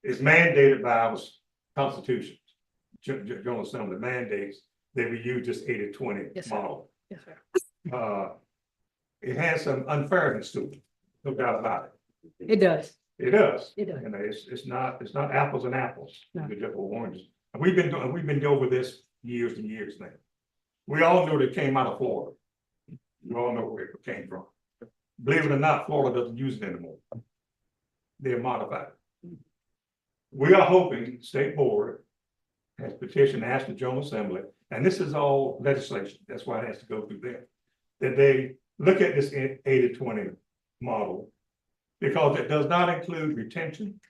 is mandated by our Constitution, General Assembly mandates that we use this 80-20 Yes, sir. model. Yes, sir. It has some unfairness to it, no doubt about it. It does. It does. It does. And it's not apples and apples. No. They're different oranges. And we've been dealing with this years and years now. We all know that it came out of Florida. We all know where it came from. Believe it or not, Florida doesn't use it anymore. They're modified. We are hoping state board has petitioned, asked the General Assembly, and this is all legislation. That's why it has to go through there. That they look at this 80-20 model, because it does not include retention,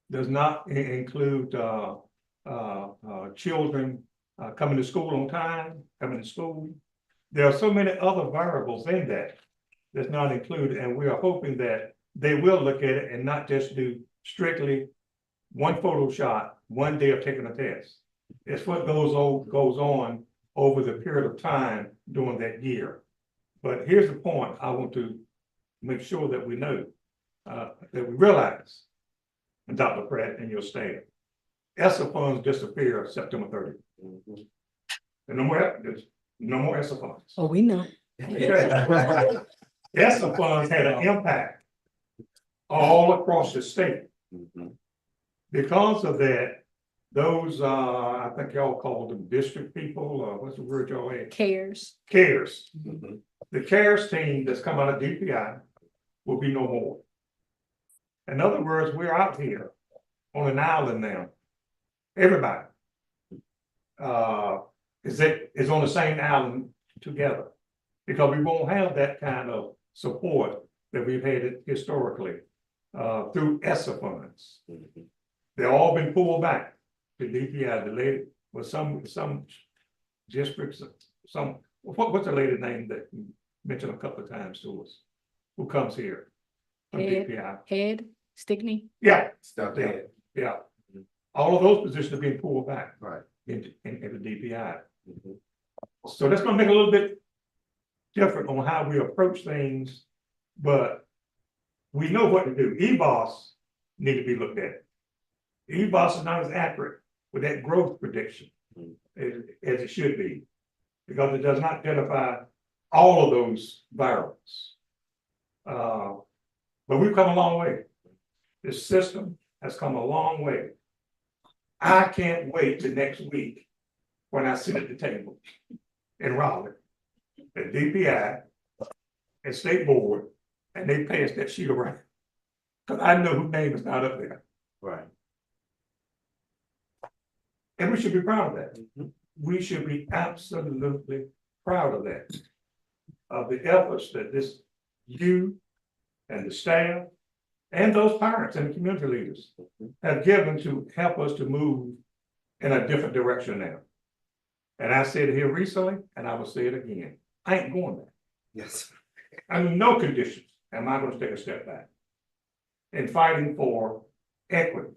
does not include children coming to school on time, coming to school. There are so many other variables in that that's not included, and we are hoping that they will look at it and not just do strictly one photo shot, one day of taking a test. It's what goes on over the period of time during that year. But here's the point I want to make sure that we know, that we realize, and Dr. Pratt and your staff, ESSA funds disappear September 30th. And there's no more ESSA funds. Oh, we know. ESSA funds had an impact all across the state. Because of that, those, I think y'all call them district people, what's the word y'all had? Cares. CARES. The CARES team that's come out of DPI will be no more. In other words, we're out here on an island now. Everybody is on the same island together, because we won't have that kind of support that we've had historically through ESSA funds. They've all been pulled back to DPI. The lady was some districts, what's the lady name that you mentioned a couple of times to us, who comes here from DPI? Head, Stickney. Yeah, yeah. All of those positions are being pulled back. Right. Into DPI. So that's gonna make it a little bit different on how we approach things, but we know what to do. EBOS need to be looked at. EBOS is not as accurate with that growth prediction as it should be, because it does not identify all of those variables. But we've come a long way. This system has come a long way. I can't wait till next week when I sit at the table in Raleigh at DPI and State Board, and they pass that sheet around, because I know whose name is not up there. Right. And we should be proud of that. We should be absolutely proud of that. Of the efforts that you and the staff and those parents and the community leaders have given to help us to move in a different direction now. And I said it here recently, and I will say it again. I ain't going there. Yes. Under no conditions am I going to take a step back in fighting for equity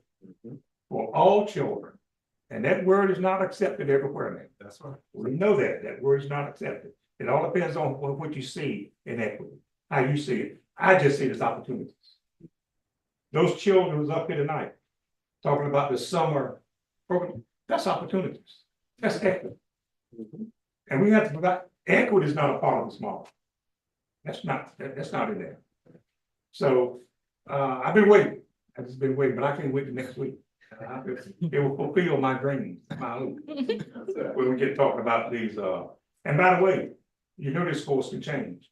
for all children. And that word is not accepted everywhere now. That's right. We know that word is not accepted. It all depends on what you see in equity, how you see it. I just see it as opportunities. Those children who's up here tonight talking about the summer program, that's opportunities. That's equity. And we have to provide, equity is not a part of this model. That's not in there. So, I've been waiting. I've just been waiting, but I can't wait till next week. It will fulfill my dreams, my hope. When we get talking about these, and by the way, you know this course can change.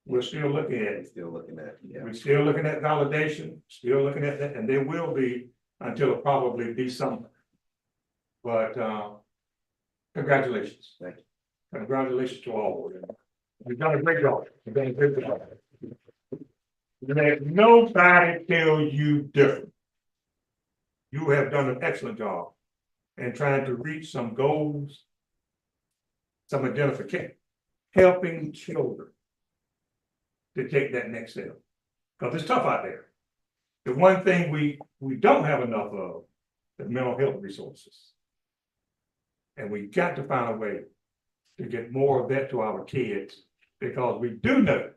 We're still looking at it. We're still looking at validation, still looking at that, and there will be until probably December. But, congratulations. Thank you. Congratulations to all of you. You've done a great job. You've done a great job. Let nobody tell you different. You have done an excellent job in trying to reach some goals, some identification, helping children to take that next step. Because it's tough out there. The one thing we don't have enough of is mental health resources. And we got to find a way to get more of that to our kids, because we do know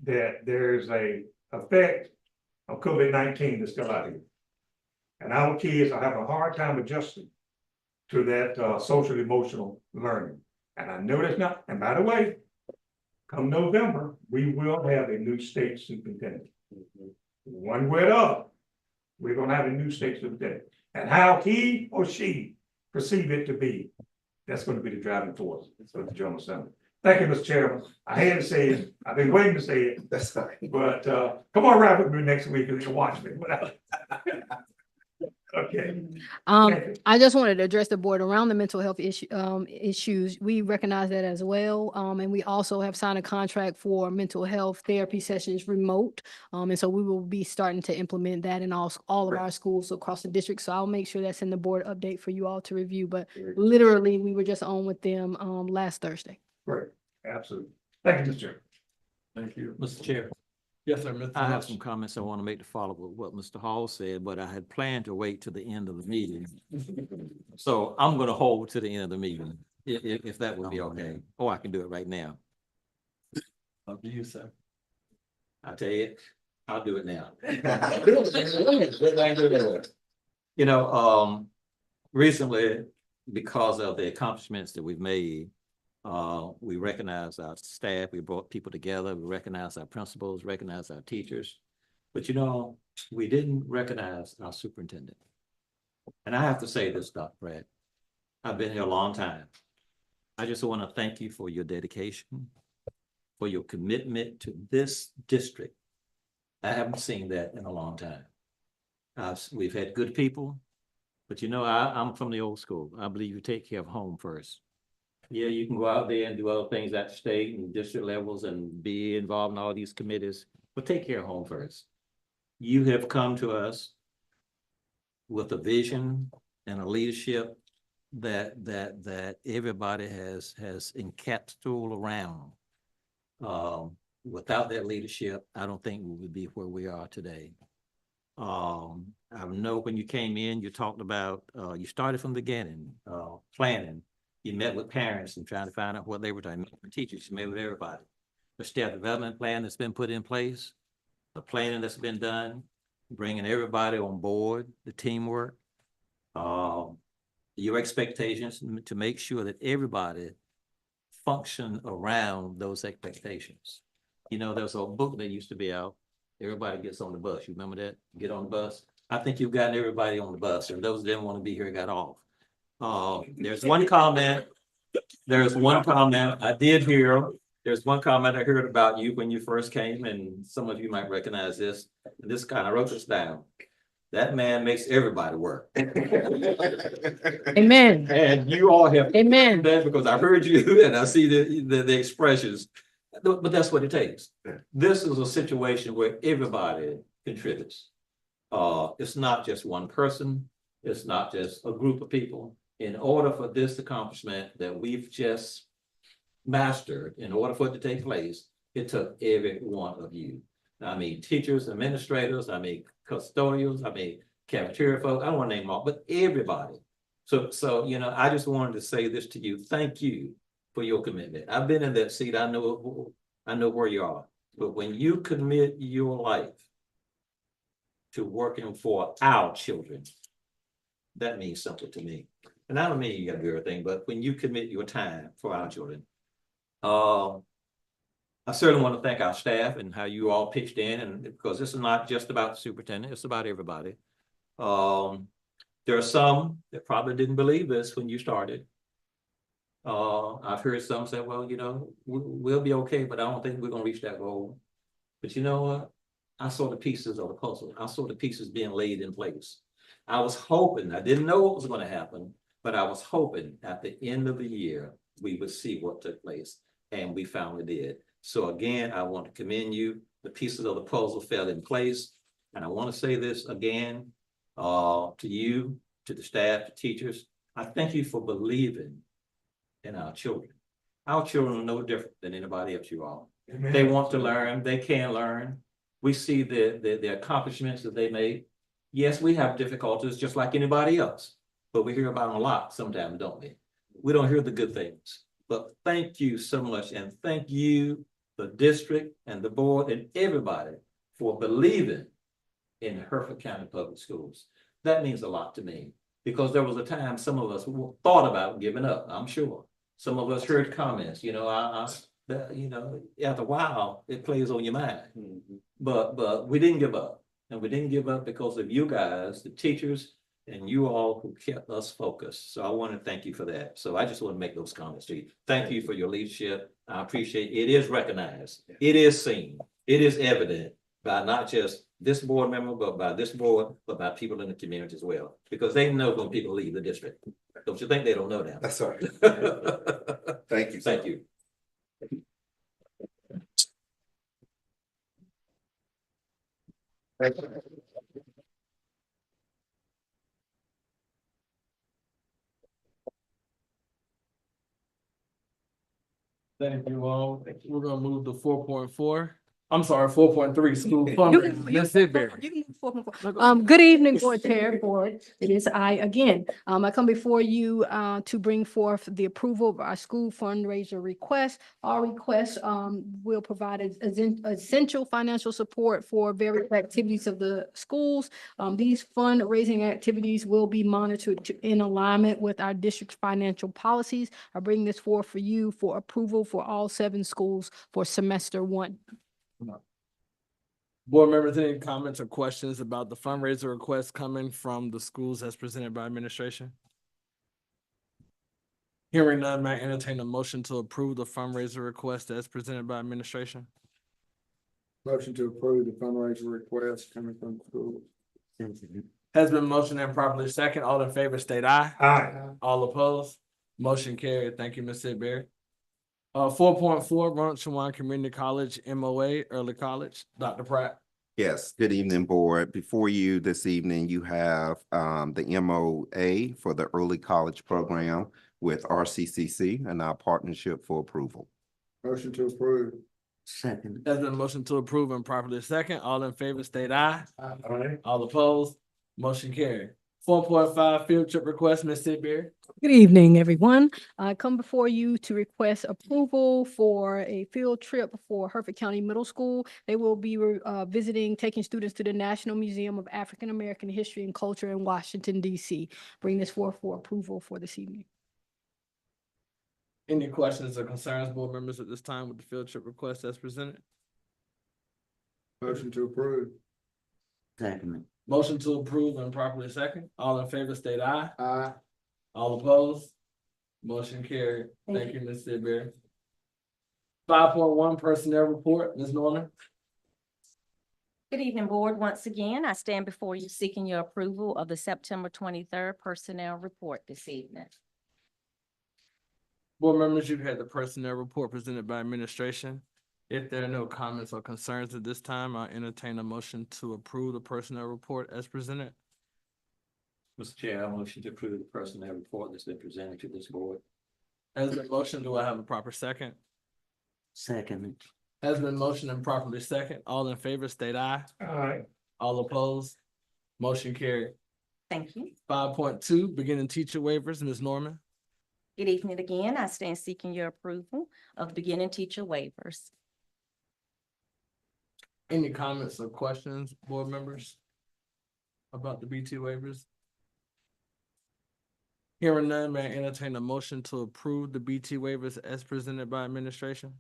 that there's a effect of COVID-19 that's still out here. And our kids are having a hard time adjusting to that social emotional learning. And I know that's not, and by the way, come November, we will have a new state superintendent. One way or the other, we're gonna have a new state superintendent. And how he or she perceive it to be, that's gonna be the driving force of the General Assembly. Thank you, Mr. Chairman. I had to say it. I've been waiting to say it. That's fine. But come on ride with me next week and watch me. Okay. I just wanted to address the board around the mental health issues. We recognize that as well. And we also have signed a contract for mental health therapy sessions remote. And so we will be starting to implement that in all of our schools across the district. So I'll make sure that's in the board update for you all to review. But literally, we were just on with them last Thursday. Great, absolutely. Thank you, Mr. Chairman. Thank you. Mr. Chair. Yes, sir. Mr. I have Hodge. some comments I want to make to follow with what Mr. Hall said, but I had planned to wait to the end of the meeting. So I'm going to hold to the end of the meeting, if that would be okay. Or I can do it right now. Up to you, sir. I tell you, I'll do it now. You know, recently, because of the accomplishments that we've made, we recognize our staff, we brought people together, we recognize our principals, recognize our teachers. But you know, we didn't recognize our superintendent. And I have to say this, Dr. Pratt, I've been here a long time. I just want to thank you for your dedication, for your commitment to this district. I haven't seen that in a long time. We've had good people, but you know, I'm from the old school. I believe you take care of home first. Yeah, you can go out there and do other things at state and district levels and be involved in all these committees, but take care of home first. You have come to us with a vision and a leadership that everybody has encapsulated around. Without that leadership, I don't think we would be where we are today. I know when you came in, you talked about, you started from the beginning, planning. You met with parents and trying to find out what they were doing. Teachers, you met with everybody. The staff development plan that's been put in place, the planning that's been done, bringing everybody on board, the teamwork, your expectations to make sure that everybody function around those expectations. You know, there's a book that used to be out, everybody gets on the bus. You remember that? Get on the bus. I think you've gotten everybody on the bus, and those that didn't want to be here got off. There's one comment I did hear. There's one comment I heard about you when you first came, and some of you might recognize this. And this kind of wrote this down. That man makes everybody work. Amen. And you all have Amen. that because I heard you and I see the expressions. But that's what it takes. This is a situation where everybody contributes. It's not just one person. It's not just a group of people. In order for this accomplishment that we've just mastered, in order for it to take place, it took every one of you. I mean, teachers, administrators, I mean, custodials, I mean, cafeteria folks, I don't want to name them all, but everybody. So, you know, I just wanted to say this to you. Thank you for your commitment. I've been in that seat. I know where you are. But when you commit your life to working for our children, that means something to me. And I don't mean you got to do everything, but when you commit your time for our children, I I certainly want to thank our staff and how you all pitched in, and because this is not just about the superintendent, it's about everybody. There are some that probably didn't believe this when you started. I've heard some say, well, you know, we'll be okay, but I don't think we're gonna reach that goal. But you know what? I saw the pieces of the puzzle. I saw the pieces being laid in place. I was hoping, I didn't know what was gonna happen, but I was hoping at the end of the year, we would see what took place, and we finally did. So again, I want to commend you. The pieces of the puzzle fell in place. And I want to say this again, to you, to the staff, to teachers. I thank you for believing in our children. Our children are no different than anybody else, you all. Amen. They want to learn, they can learn. We see the accomplishments that they made. Yes, we have difficulties just like anybody else, but we hear about them a lot sometimes, don't we? We don't hear the good things. But thank you so much, and thank you, the district and the board and everybody, for believing in Hertford County Public Schools. That means a lot to me, because there was a time some of us thought about giving up, I'm sure. Some of us heard comments, you know, you know, after a while, it plays on your mind. But we didn't give up. And we didn't give up because of you guys, the teachers, and you all who kept us focused. So I want to thank you for that. So I just want to make those comments to you. Thank you for your leadership. I appreciate it. It is recognized. It is seen. It is evident by not just this board member, but by this board, but by people in the community as well. Because they know when people leave the district. Don't you think they don't know that? That's all right. Thank you. Thank you. Thank you. Thank you all. We're gonna move to 4.4. I'm sorry, 4.3, school fundraising. Let's sit there. Good evening, Board Chair, Board. It is I again. I come before you to bring forth the approval of our school fundraiser request. Our request will provide essential financial support for various activities of the schools. These fundraising activities will be monitored in alignment with our district's financial policies. I bring this forth for you for approval for all 7 schools for semester 1. Board members, any comments or questions about the fundraiser request coming from the schools as presented by administration? Hearing none, may I entertain a motion to approve the fundraiser request as presented by administration? Motion to approve the fundraiser request coming from the school. Has been motioned and properly second. All in favor state aye. Aye. All opposed? Motion carried. Thank you, Ms. Sidbury. 4.4, Ronald Shawan Community College MOA, Early College, Dr. Pratt. Yes, good evening, board. Before you this evening, you have the MOA for the early college program with RCCC and our partnership for approval. Motion to approve. Second. Has been motion to approve and properly second. All in favor state aye. Aye. All opposed? Motion carried. 4.5, field trip request, Ms. Sidbury. Good evening, everyone. I come before you to request approval for a field trip for Hertford County Middle School. They will be taking students to the National Museum of African American History and Culture in Washington, D.C. Bring this forth for approval for this evening. Any questions or concerns, board members, at this time with the field trip request as presented? Motion to approve. Second. Motion to approve and properly second. All in favor state aye. Aye. All opposed? Motion carried. Thank you, Ms. Sidbury. 5.1, personnel report, Ms. Norman. Good evening, board. Once again, I stand before you seeking your approval of the September 23rd personnel report this evening. Board members, you've had the personnel report presented by administration. If there are no comments or concerns at this time, I'll entertain a motion to approve the personnel report as presented. Mr. Chair, I motion to approve the personnel report that's been presented to this board. Has been motion, do I have a proper second? Second. Has been motion and properly second. All in favor state aye. Aye. All opposed? Motion carried. Thank you. 5.2, beginning teacher waivers, Ms. Norman. Good evening again. I stand seeking your approval of beginning teacher waivers. Any comments or questions, board members, about the BT waivers? Hearing none, may I entertain a motion to approve the BT waivers as presented by administration?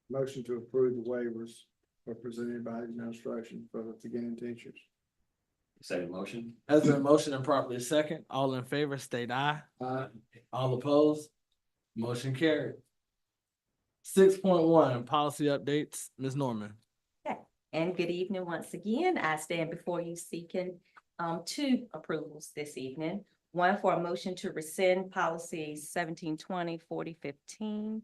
Motion to approve the waivers are presented by the administration for the beginning teachers. Second motion. Has been motion and properly second. All in favor, state aye. All opposed? Motion carried. 6.1, policy updates. Ms. Norman. Okay, and good evening once again. I stand before you seeking two approvals this evening. One for a motion to rescind policy 1720, 4015,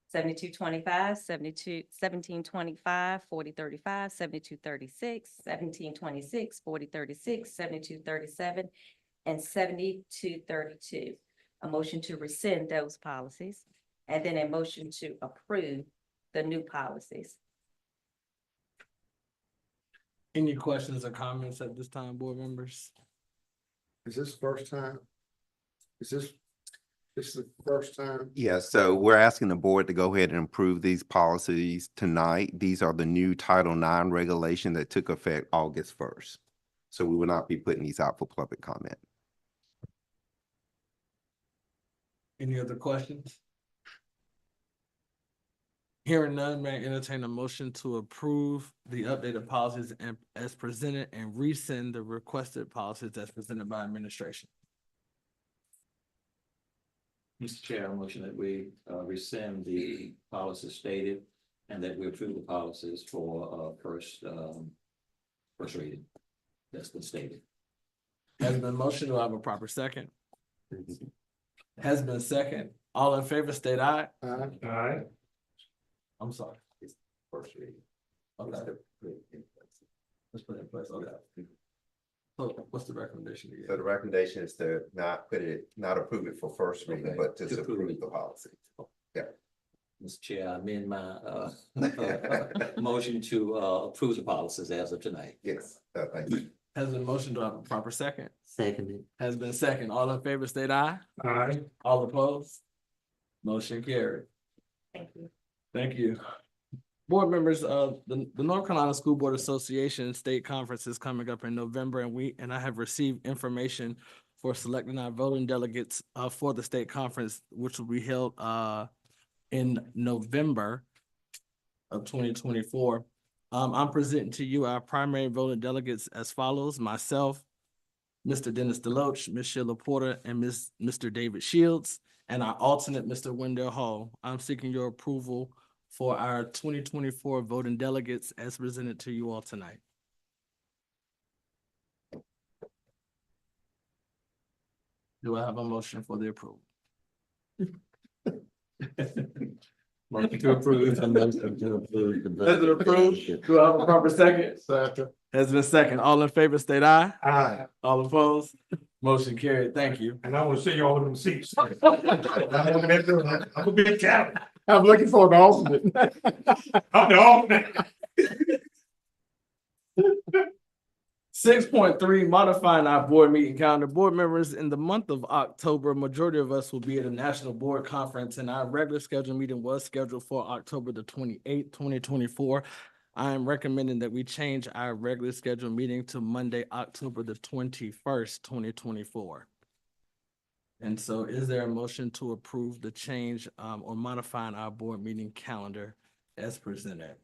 7225, 1725, 4035, 7236, 1726, 4036, 7237, and 7232. A motion to rescind those policies, and then a motion to approve the new policies. Any questions or comments at this time, board members? Is this first time? Is this the first time? Yeah, so we're asking the board to go ahead and approve these policies tonight. These are the new Title IX regulation that took effect August 1st. So we will not be putting these out for public comment. Any other questions? Hearing none, may I entertain a motion to approve the updated policies as presented and rescind the requested policies as presented by administration. Mr. Chair, I motion that we rescind the policies stated and that we approve the policies for first reading. That's been stated. Has been motion, do I have a proper second? Has been second. All in favor, state aye. Aye. I'm sorry. First reading. Okay. Let's put it in place, okay. So what's the recommendation again? So the recommendation is to not approve it for first reading, but to approve the policy. Yeah. Mr. Chair, I amend my motion to approve the policies as of tonight. Yes, thank you. Has been motion, do I have a proper second? Seconded. Has been second. All in favor, state aye. Aye. All opposed? Motion carried. Thank you. Thank you. Board members, the North Carolina School Board Association State Conference is coming up in November, and I have received information for selecting our voting delegates for the state conference, which will be held in November of 2024. I'm presenting to you our primary voting delegates as follows: myself, Mr. Dennis Deloach, Ms. Sheila Porter, and Mr. David Shields, and our alternate, Mr. Wendell Hall. I'm seeking your approval for our 2024 voting delegates as presented to you all tonight. Do I have a motion for the approval? Motion to approve. Motion to approve. Has it approved? Do I have a proper second? Second. Has been second. All in favor, state aye. Aye. All opposed? Motion carried. Thank you. And I want to see you all in them seats. I'm a big cat. I'm looking for an alternate. I'm the alternate. 6.3, modifying our board meeting calendar. Board members, in the month of October, majority of us will be at a national board conference, and our regular scheduled meeting was scheduled for October the 28th, 2024. I am recommending that we change our regular scheduled meeting to Monday, October the 21st, 2024. And so is there a motion to approve the change or modifying our board meeting calendar as presented?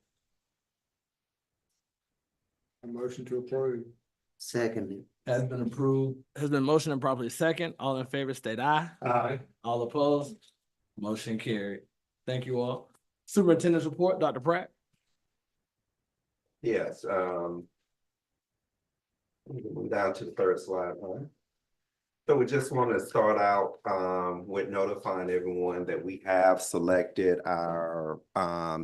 A motion to approve. Seconded. Has been approved, has been motioned and properly second. All in favor, state aye. Aye. All opposed? Motion carried. Thank you all. Superintendent's report, Dr. Pratt. Yes, move down to the third slide, huh? So we just want to start out with notifying everyone that we have selected our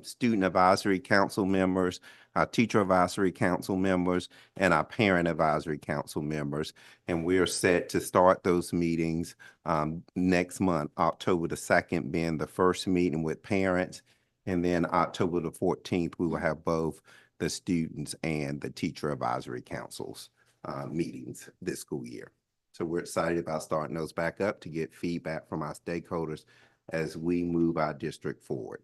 student advisory council members, our teacher advisory council members, and our parent advisory council members. And we are set to start those meetings next month, October the 2nd being the first meeting with parents. And then October the 14th, we will have both the students and the teacher advisory councils meetings this school year. So we're excited about starting those back up to get feedback from our stakeholders as we move our district forward.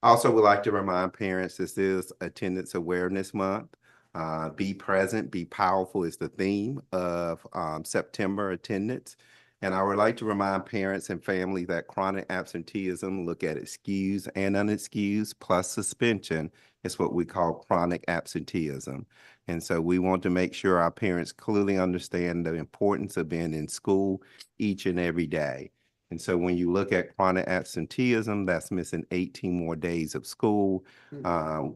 Also, we'd like to remind parents this is Attendance Awareness Month. Be present, be powerful is the theme of September attendance. And I would like to remind parents and family that chronic absenteeism, look at excused and unexcused plus suspension, is what we call chronic absenteeism. And so we want to make sure our parents clearly understand the importance of being in school each and every day. And so when you look at chronic absenteeism, that's missing 18 more days of school.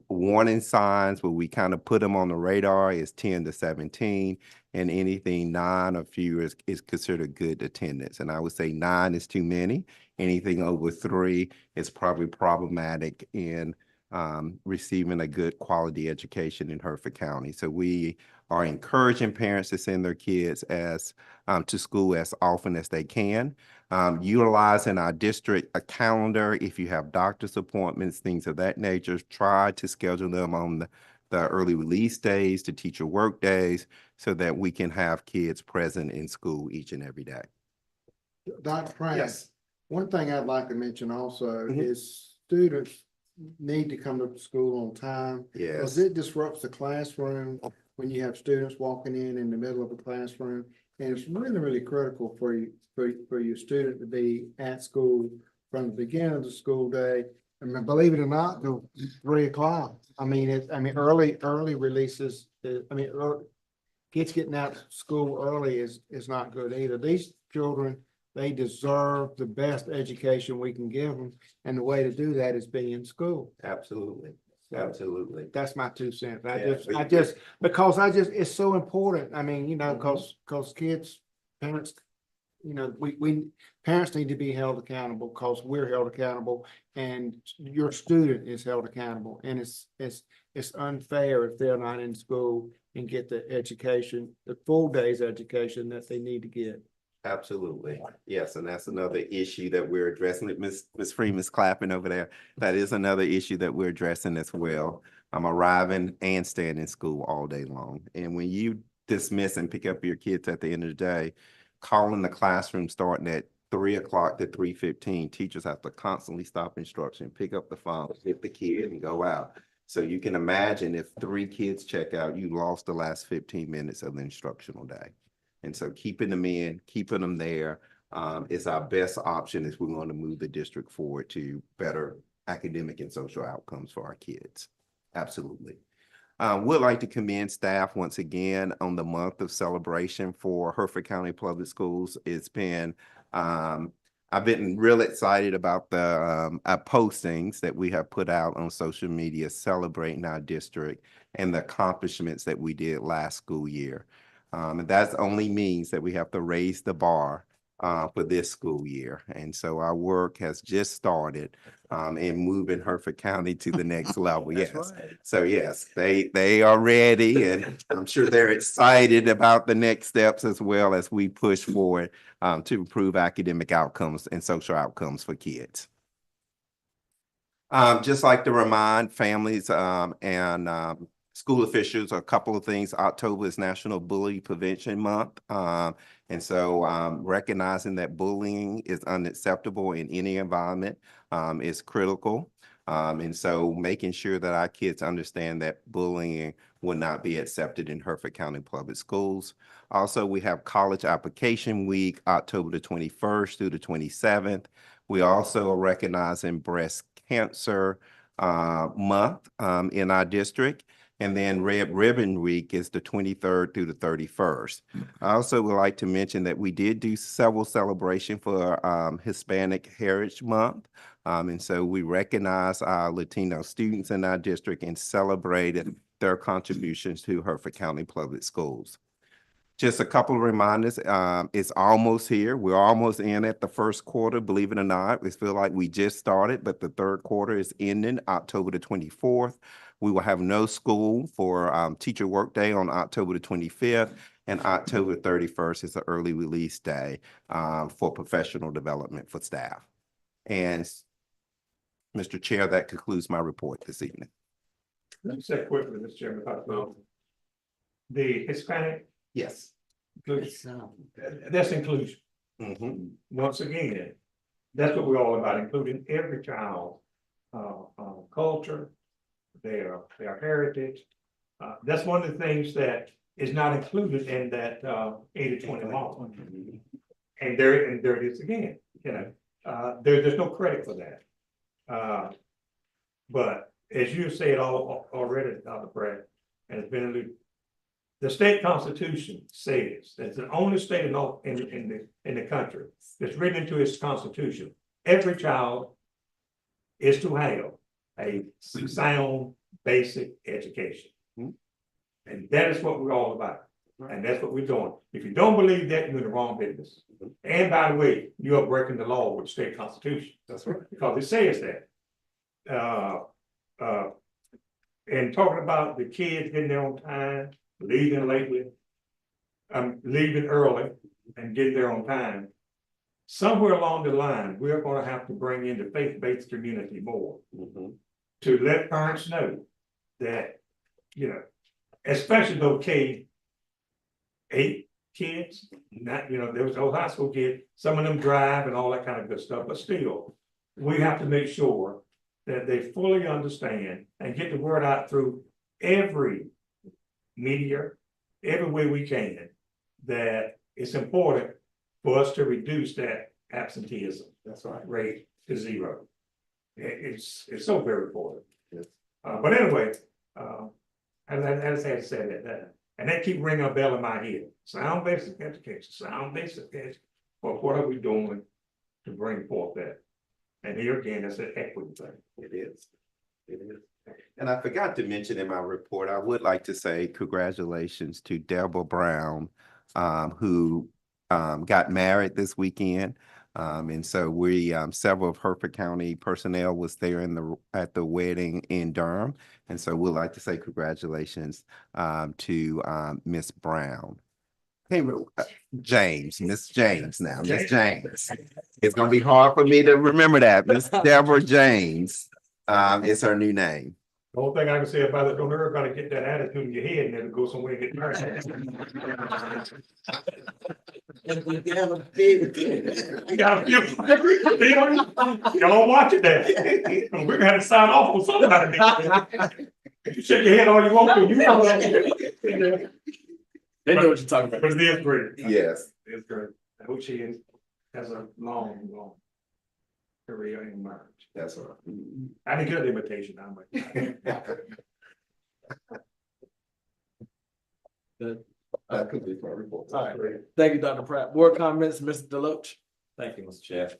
Warning signs where we kind of put them on the radar is 10 to 17, and anything 9 or fewer is considered good attendance. And I would say 9 is too many. Anything over 3 is probably problematic in receiving a good quality education in Hertford County. So we are encouraging parents to send their kids to school as often as they can. Utilizing our district a calendar, if you have doctor's appointments, things of that nature, try to schedule them on the early release days, the teacher work days, so that we can have kids present in school each and every day. Dr. Pratt. Yes. One thing I'd like to mention also Mhm. is students need to come to school on time. Yes. Because it disrupts the classroom when you have students walking in the middle of a classroom. And it's really, really critical for you, for your student to be at school from the beginning of the school day. I mean, believe it or not, till 3 o'clock. I mean, early releases, kids getting out of school early is not good either. These children, they deserve the best education we can give them. And the way to do that is be in school. Absolutely. So Absolutely. that's my 2 cents. Yeah, It's so important. I mean, because kids, parents, parents need to be held accountable because we're held accountable and your student is held accountable. And it's unfair if they're not in school and get the education, the full day's education that they need to get. Absolutely. Yes, and that's another issue that we're addressing. Miss Freeman's clapping over there. That is another issue that we're addressing as well. I'm arriving and staying in school all day long. And when you dismiss and pick up your kids at the end of the day, calling the classroom starting at 3 o'clock to 3:15, teachers have to constantly stop instruction, pick up the phone, hit the kid and go out. So you can imagine if 3 kids check out, you lost the last 15 minutes of the instructional day. And so keeping them in, keeping them there is our best option if we want to move the district forward to better academic and social outcomes for our kids. Absolutely. Would like to commend staff once again on the month of celebration for Hertford County Public Schools. It's been, I've been real excited about the postings that we have put out on social media celebrating our district and the accomplishments that we did last school year. And that only means that we have to raise the bar for this school year. And so our work has just started in moving Hertford County to the next level. Yes. Right. So yes, they are ready, and I'm sure they're excited about the next steps as well as we push forward to improve academic outcomes and social outcomes for kids. Just like to remind families and school officials, a couple of things. October is National Bully Prevention Month. And so recognizing that bullying is unacceptable in any environment is critical. And so making sure that our kids understand that bullying will not be accepted in Hertford County Public Schools. Also, we have College Application Week, October the 21st through the 27th. We also are recognizing Breast Cancer Month in our district. And then Red Ribbon Week is the 23rd through the 31st. I also would like to mention that we did do several celebrations for Hispanic Heritage Month. And so we recognize our Latino students in our district and celebrated their contributions to Hertford County Public Schools. Just a couple of reminders. It's almost here. We're almost in at the first quarter, believe it or not. We feel like we just started, but the third quarter is ending October the 24th. We will have no school for teacher work day on October the 25th, and October 31st is the early release day for professional development for staff. And Mr. Chair, that concludes my report this evening. Let me say quickly, Mr. Chairman, about the Hispanic. Yes. Inclusion. That's inclusion. Mm-hmm. Once again, that's what we're all about, including every child's culture, their heritage. That's one of the things that is not included in that 80-20 law. And there it is again, you know, there's no credit for that. But as you said already, Dr. Pratt, and it's been alluded, the state constitution says that's the only state in the country that's written into its constitution. Every child is to have a sound basic education. And that is what we're all about. And that's what we're doing. If you don't believe that, you're in the wrong business. And by the way, you are breaking the law with the state constitution. That's right. Because it says that. And talking about the kids getting there on time, leaving lately, leaving early and getting there on time. Somewhere along the line, we're going to have to bring in the faith-based community more to let parents know that, you know, especially those K-8 kids, not, you know, there was those high school kids, some of them drive and all that kind of good stuff, but still, we have to make sure that they fully understand and get the word out through every media, every way we can, that it's important for us to reduce that absenteeism. That's right. Rate to zero. It's so very important. Yes. But anyway, I just had to say that, and that keep ringing a bell in my head. Sound basic education, sound basic education. But what are we doing to bring forth that? And here again, that's an equity thing. It is. It is. And I forgot to mention in my report, I would like to say congratulations to Deborah Brown, who got married this weekend. And so we, several of Hertford County personnel was there at the wedding in Durham. And so we'd like to say congratulations to Miss Brown. Hey, James, Miss James now, Miss James. It's gonna be hard for me to remember that. Miss Deborah James is her new name. The whole thing I can say about it, don't everybody get that attitude in your head and then go somewhere and get married. You got a few. You don't watch it there. We're gonna have to sign off on somebody. You shake your head all you want to, you know that. They know what you're talking about. But it is great. Yes. It's great. I hope she has a long career in marriage. That's right. I didn't get an invitation. I'm like, that could be for report. All right. Thank you, Dr. Pratt. Board comments, Mr. Deloach. Thank you, Mr. Chair.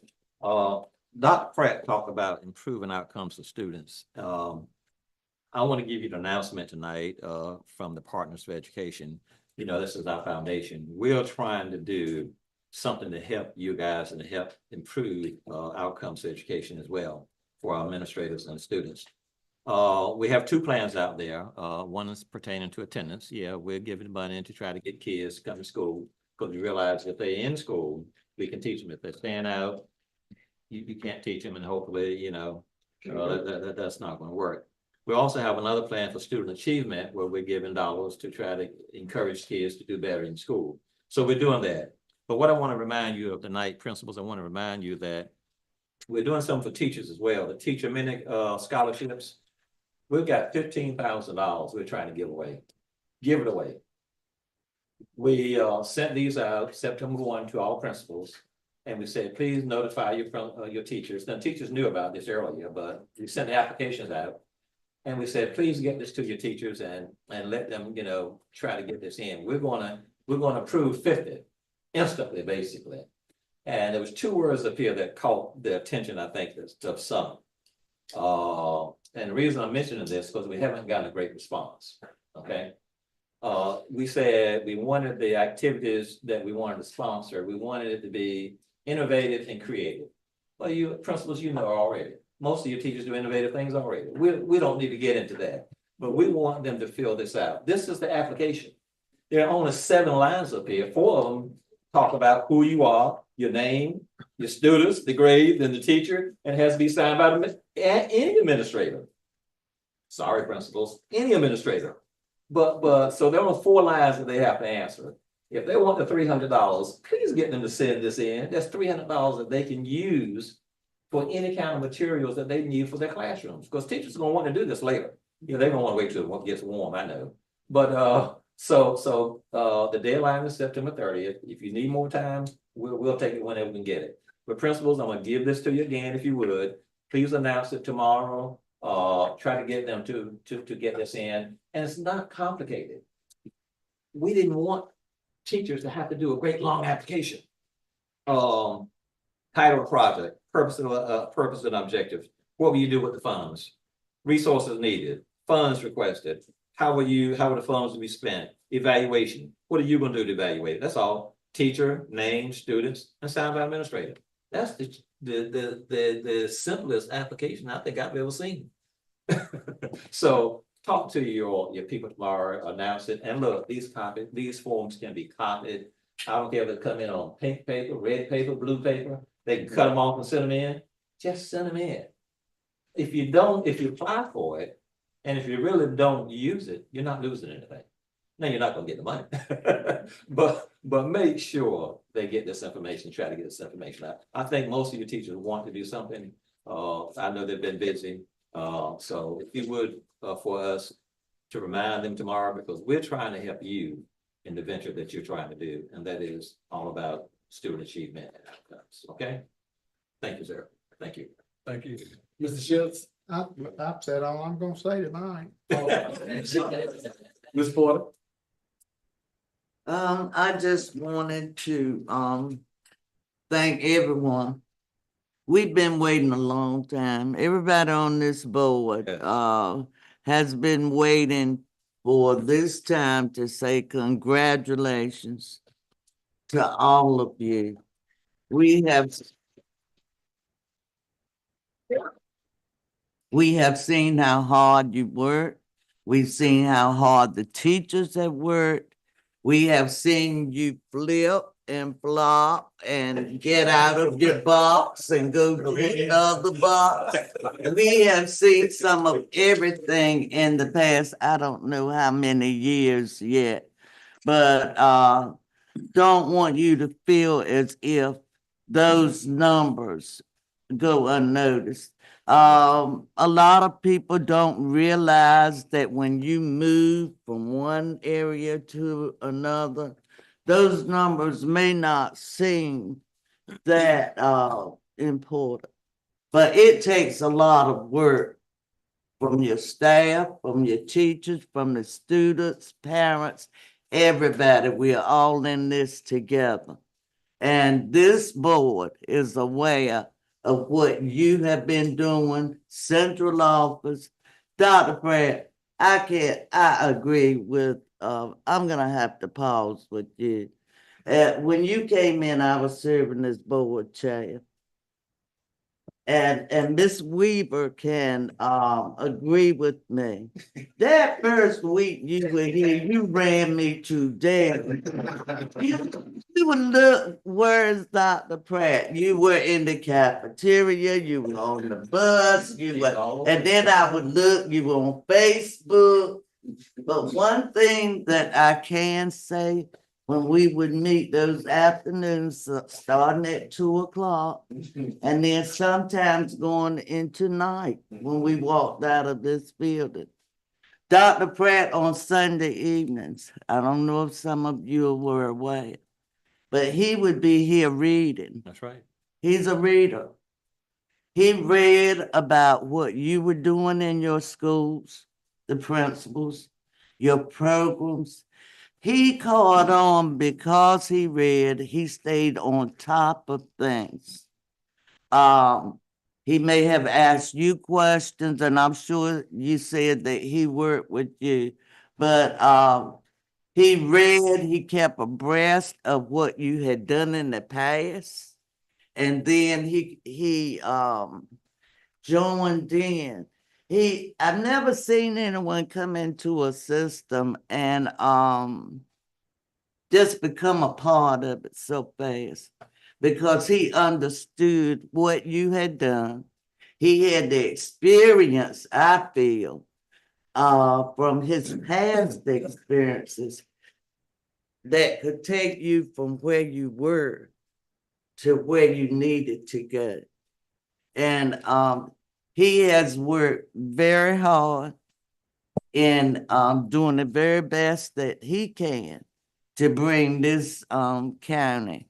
Dr. Pratt talked about improving outcomes for students. I want to give you an announcement tonight from the Partners for Education. You know, this is our foundation. We're trying to do something to help you guys and to help improve outcomes for education as well for our administrators and students. We have two plans out there. One is pertaining to attendance. Yeah, we're giving money to try to get kids to come to school because we realize if they're in school, we can teach them. If they're staying out, you can't teach them, and hopefully, you know, that's not going to work. We also have another plan for student achievement where we're giving dollars to try to encourage kids to do better in school. So we're doing that. But what I want to remind you of tonight, principals, I want to remind you that we're doing something for teachers as well. The teacher minute scholarships, we've got $15,000 we're trying to give away. Give it away. We sent these out September 1 to all principals. And we said, please notify your teachers. Now, teachers knew about this earlier, but we sent the applications out. And we said, please get this to your teachers and let them, you know, try to get this in. We're gonna approve 50 instantly, basically. And there was two words up here that caught the attention, I think, of some. And the reason I'm mentioning this because we haven't gotten a great response. Okay. We said we wanted the activities that we wanted to sponsor. We wanted it to be innovative and creative. Well, you principals, you know already. Most of your teachers do innovative things already. We don't need to get into that, but we want them to fill this out. This is the application. There are only 7 lines up here. 4 of them talk about who you are, your name, your students, the grade, and the teacher, and it has to be signed by any administrator. Sorry, principals, any administrator. But so there are 4 lines that they have to answer. If they want the $300, please get them to send this in. That's $300 that they can use for any kind of materials that they need for their classrooms. Because teachers are going to want to do this later. You know, they're going to want to wait till it gets warm, I know. But The deadline is September 30th. If you need more time, we'll take it whenever we can get it. But principals, I'm gonna give this to you again, if you would. Please announce it tomorrow. Try to get them to get this in, and it's not complicated. We didn't want teachers to have to do a great long application. Title of project, purpose and objectives. What will you do with the funds? Resources needed, funds requested. How will the funds be spent? Evaluation. What are you going to do to evaluate it? That's all. Teacher, name, students, and signed by administrator. That's the simplest application I think I've ever seen. So talk to your people tomorrow, announce it, and look, these forms can be copied. I don't care if they come in on pink paper, red paper, blue paper. They can cut them off and send them in. Just send them in. If you apply for it, and if you really don't use it, you're not losing anything. Now you're not gonna get the money. But make sure they get this information, try to get this information out. I think most of your teachers want to do something. I know they've been busy. So if you would, for us to remind them tomorrow, because we're trying to help you in the venture that you're trying to do, and that is all about student achievement and outcomes. Okay? Thank you, sir. Thank you. Thank you. Mr. Shields? I've said all I'm gonna say tonight. Ms. Porter? I just wanted to, thank everyone. We've been waiting a long time. Everybody on this board, has been waiting for this time to say congratulations to all of you. We have seen how hard you work. We've seen how hard the teachers have worked. We have seen you flip and flop and get out of your box and go to another box. We have seen some of everything in the past, I don't know how many years yet, but don't want you to feel as if those numbers go unnoticed. A lot of people don't realize that when you move from one area to another, those numbers may not seem that important, but it takes a lot of work from your staff, from your teachers, from the students, parents, everybody. We are all in this together. And this board is aware of what you have been doing, central office. Dr. Pratt, I agree with, I'm gonna have to pause with you. When you came in, I was serving as board chair. And Miss Weaver can agree with me. That first week you were here, you ran me to death. You would look, where's Dr. Pratt? You were in the cafeteria, you were on the bus, and then I would look, you were on Facebook. But one thing that I can say, when we would meet those afternoons, starting at 2:00, and then sometimes going into night when we walked out of this building. Dr. Pratt on Sunday evenings, I don't know if some of you were aware, but he would be here reading. That's right. He's a reader. He read about what you were doing in your schools, the principals, your programs. He caught on because he read, he stayed on top of things. He may have asked you questions, and I'm sure you said that he worked with you, but he read, he kept abreast of what you had done in the past, and then he joined in. I've never seen anyone come into a system and just become a part of it so fast, because he understood what you had done. He had the experience, I feel, from his past experiences that could take you from where you were to where you needed to go. And he has worked very hard. in doing the very best that he can to bring this county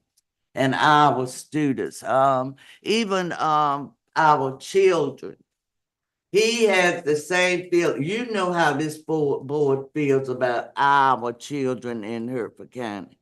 and our students, even our children. He has the same feel. You know how this board feels about our children in Hertford County.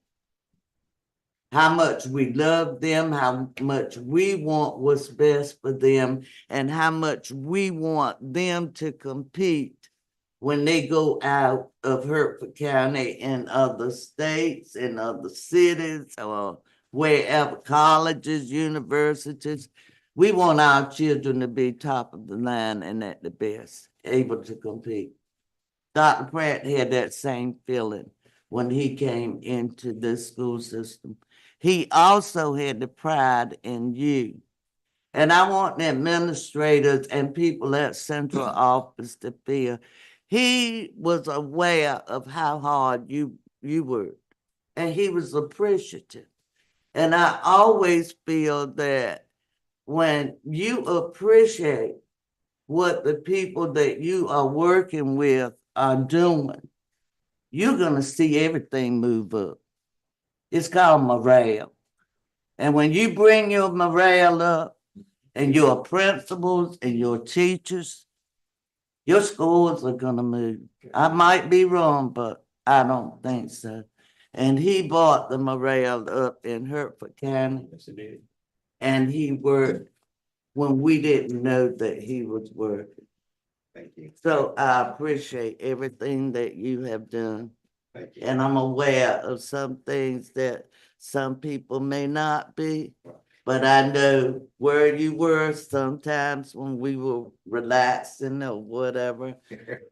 How much we love them, how much we want what's best for them, and how much we want them to compete when they go out of Hertford County in other states, in other cities, or wherever, colleges, universities. We want our children to be top of the line and at the best, able to compete. Dr. Pratt had that same feeling when he came into the school system. He also had the pride in you. And I want the administrators and people at central office to feel he was aware of how hard you worked, and he was appreciative. And I always feel that when you appreciate what the people that you are working with are doing, you're going to see everything move up. It's called morale. And when you bring your morale up and your principals and your teachers, your schools are going to move. I might be wrong, but I don't think so. And he brought the morale up in Hertford County. Yes, it did. And he worked when we didn't know that he was working. Thank you. So I appreciate everything that you have done. Thank you. And I'm aware of some things that some people may not be, but I know where you were sometimes when we were relaxing or whatever.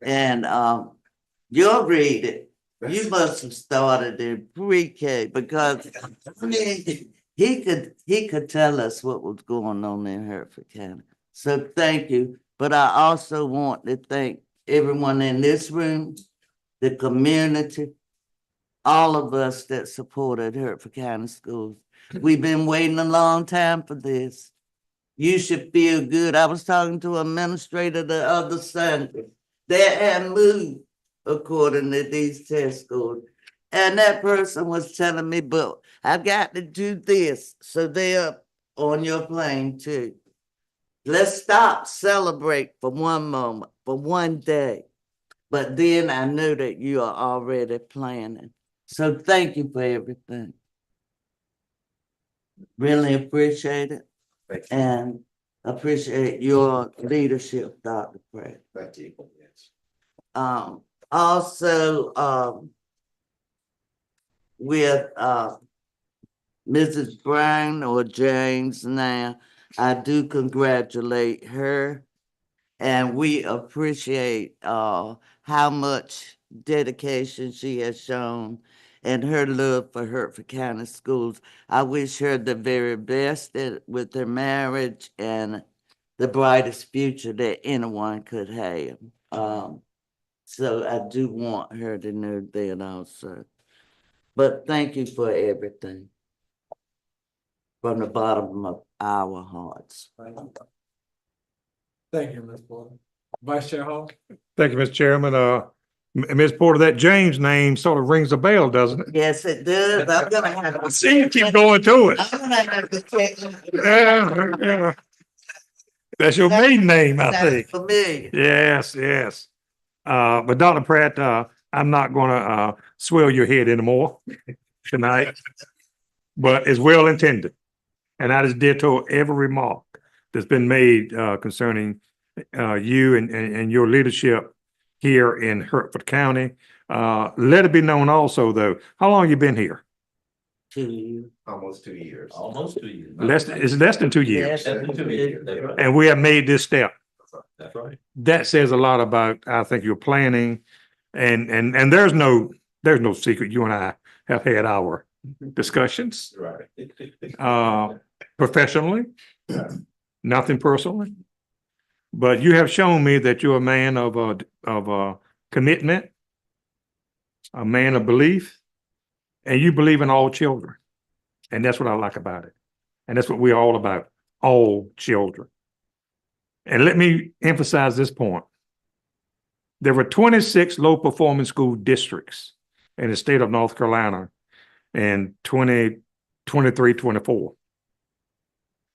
And you'll read it. You must have started in pre-K because I mean, he could tell us what was going on in Hertford County. So thank you. But I also want to thank everyone in this room, the community, all of us that supported Hertford County Schools. We've been waiting a long time for this. You should feel good. I was talking to an administrator the other Sunday that had moved according to these test scores. And that person was telling me, but I've got to do this. So they're on your plane too. Let's stop, celebrate for one moment, for one day. But then I know that you are already planning. So thank you for everything. Really appreciate it. Thank you. And appreciate your leadership, Dr. Pratt. Thank you. Yes. Also, with Mrs. Brown or James now, I do congratulate her, and we appreciate how much dedication she has shown and her love for Hertford County Schools. I wish her the very best with her marriage and the brightest future that anyone could have. So I do want her to know that also. But thank you for everything from the bottom of our hearts. Thank you, Ms. Porter. Vice Chair Hall? Thank you, Mr. Chairman. Ms. Porter, that James name sort of rings a bell, doesn't it? Yes, it does. I'm gonna have to See you keep going to it. I'm gonna have to check. Yeah. That's your maiden name, I think. Familiar. Yes, yes. But Dr. Pratt, I'm not gonna swell your head anymore tonight, but it's well intended. And I just ditto every remark that's been made concerning you and your leadership here in Hertford County. Let it be known also, though, how long you been here? 2 years. Almost 2 years. Almost 2 years. It's less than 2 years. Yes. Less than 2 years. That's right. And we have made this step. That's right. That says a lot about, I think, your planning. And there's no secret. You and I have had our discussions Right. professionally, nothing personally. But you have shown me that you're a man of commitment, a man of belief, and you believe in all children. And that's what I like about it. And that's what we're all about, all children. And let me emphasize this point. There were 26 low-performing school districts in the state of North Carolina in 2023-24.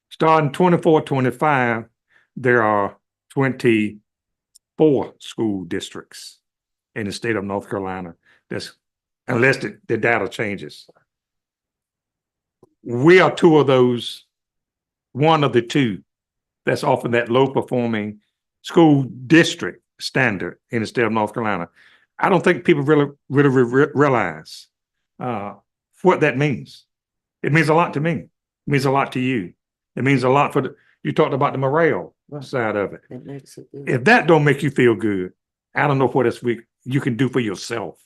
Starting 24-25, there are 24 school districts in the state of North Carolina. That's unless the data changes. We are two of those, one of the two that's often that low-performing school district standard in the state of North Carolina. I don't think people really realize what that means. It means a lot to me. It means a lot to you. It means a lot for you talked about the morale side of it. If that don't make you feel good, I don't know what else you can do for yourself.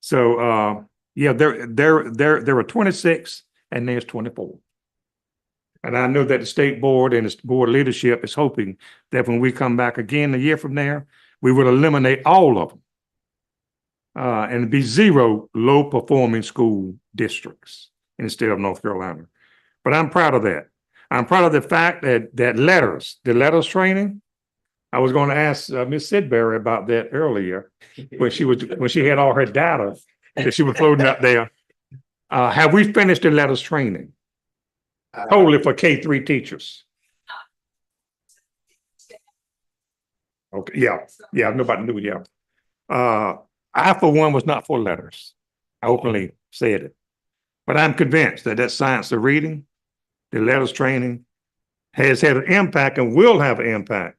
So yeah, there are 26 and there's 24. And I know that the state board and the board leadership is hoping that when we come back again a year from there, we will eliminate all of them and be 0 low-performing school districts in the state of North Carolina. But I'm proud of that. I'm proud of the fact that the letters training. I was going to ask Ms. Sidbury about that earlier when she had all her data that she was floating up there. Have we finished the letters training? Totally for K-3 teachers. Okay, yeah, nobody knew, yeah. I, for one, was not for letters. I openly said it. But I'm convinced that science of reading, the letters training, has had an impact and will have an impact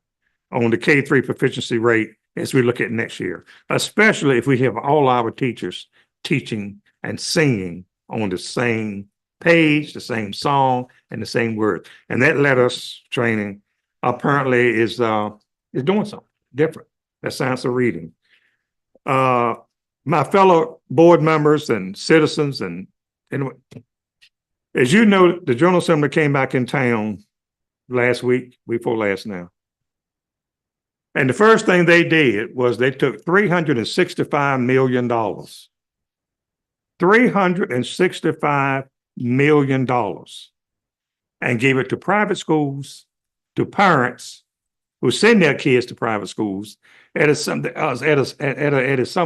on the K-3 proficiency rate as we look at next year, especially if we have all our teachers teaching and singing on the same page, the same song, and the same word. And that letters training apparently is doing something different. That science of reading. My fellow board members and citizens, and as you know, the General Assembly came back in town last week, before last now. And the first thing they did was they took $365 million. $365 million and gave it to private schools, to parents who send their kids to private schools at a sum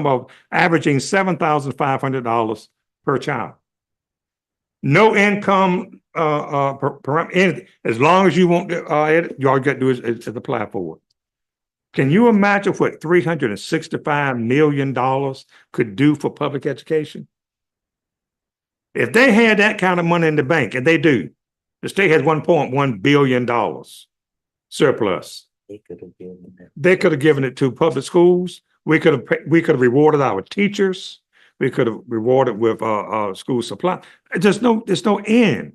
of averaging $7,500 per child. No income, as long as you want to, you all got to do is apply for it. Can you imagine what $365 million could do for public education? If they had that kind of money in the bank, and they do, the state has $1.1 billion surplus. They could have given it to public schools. We could have rewarded our teachers. We could have rewarded with school supply. There's no end.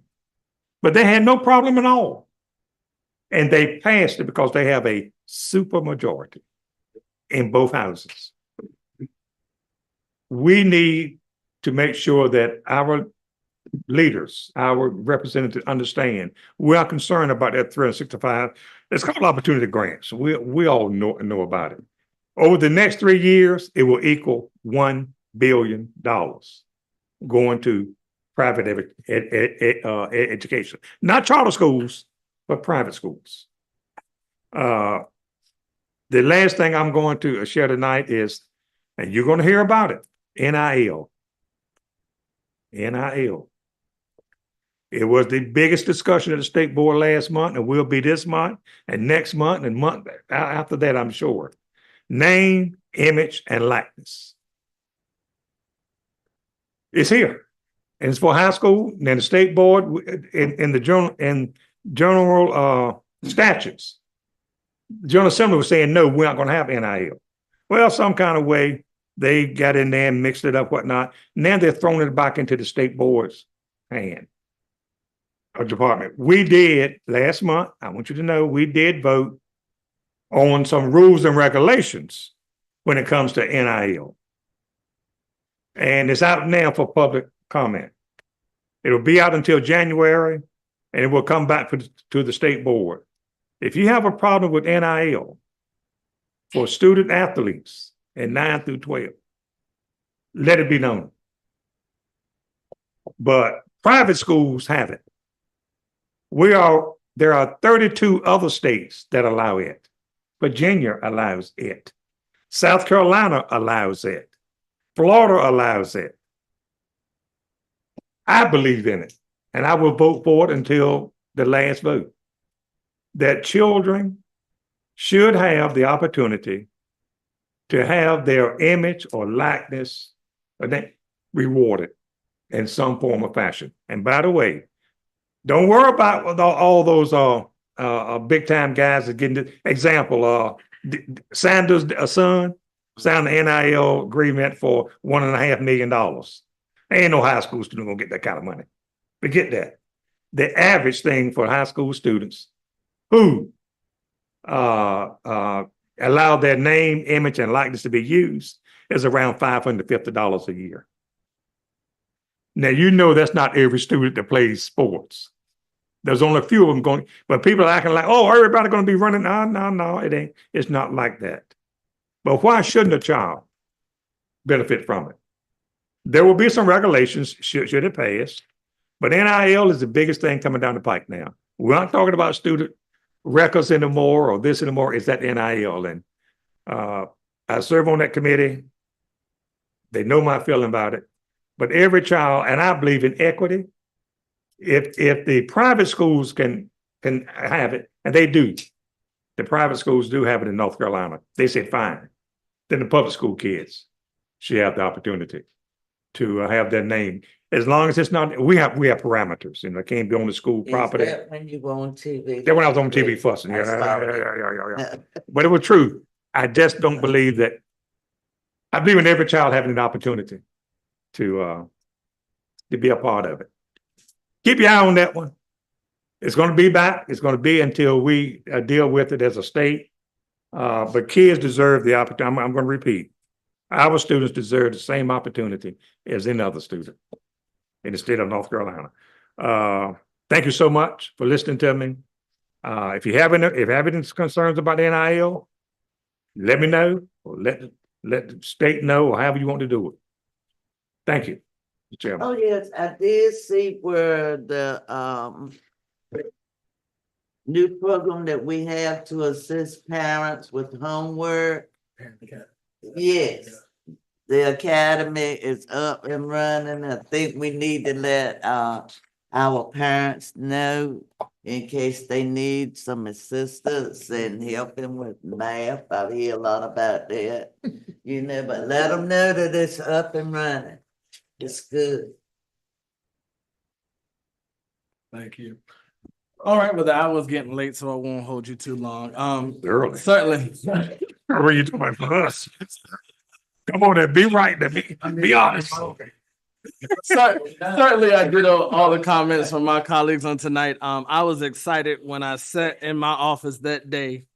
But they had no problem at all. And they passed it because they have a super majority in both houses. We need to make sure that our leaders, our representatives understand we are concerned about that 365. It's called opportunity grants. We all know about it. Over the next 3 years, it will equal $1 billion going to private education, not charter schools, but private schools. The last thing I'm going to share tonight is, and you're going to hear about it, NIL. NIL. It was the biggest discussion at the state board last month, and will be this month, and next month, and month after that, I'm sure. Name, image, and likeness. It's here, and it's for high school. And then the state board in the general statutes. The General Assembly was saying, no, we're not going to have NIL. Well, some kind of way they got in there and mixed it up, whatnot. Now they're throwing it back into the state board's hand. A department. We did last month. I want you to know we did vote on some rules and regulations when it comes to NIL. And it's out now for public comment. It'll be out until January, and it will come back to the state board. If you have a problem with NIL for student athletes in 9 through 12, let it be known. But private schools have it. There are 32 other states that allow it. Virginia allows it. South Carolina allows it. Florida allows it. I believe in it, and I will vote for it until the last vote. That children should have the opportunity to have their image or likeness rewarded in some form or fashion. And by the way, don't worry about all those big time guys that getting the example. Sanders' son signed the NIL agreement for $1.5 million. Ain't no high school student gonna get that kind of money. Forget that. The average thing for high school students who allow their name, image, and likeness to be used is around $550 a year. Now, you know that's not every student that plays sports. There's only a few of them going, but people are acting like, oh, everybody going to be running. No, it ain't. It's not like that. But why shouldn't a child benefit from it? There will be some regulations should it pass, but NIL is the biggest thing coming down the pike now. We're not talking about student records anymore or this anymore. It's that NIL. And I serve on that committee. They know my feeling about it. But every child, and I believe in equity. If the private schools can have it, and they do, the private schools do have it in North Carolina. They said fine. Then the public school kids should have the opportunity to have their name, as long as it's not. We have parameters, and I can't be on the school property. Is that when you go on TV? Then when I was on TV fussing, yeah. But it was true. I just don't believe that. I believe in every child having an opportunity to be a part of it. Keep your eye on that one. It's going to be back. It's going to be until we deal with it as a state. But kids deserve the opportunity. I'm going to repeat. Our students deserve the same opportunity as any other student in the state of North Carolina. Thank you so much for listening to me. If you have any concerns about the NIL, let me know, or let the state know, or however you want to do it. Thank you, Mr. Chairman. Oh, yes, I did see where the new program that we have to assist parents with homework. Yes, the academy is up and running. I think we need to let our parents know in case they need some assistance and helping with math. I hear a lot about that, but let them know that it's up and running. It's good. Thank you. All right, well, the hour's getting late, so I won't hold you too long. Early. Certainly. What are you doing for us? Come on, and be right. Be honest. Certainly, I did all the comments from my colleagues on tonight. I was excited when I sat in my office that day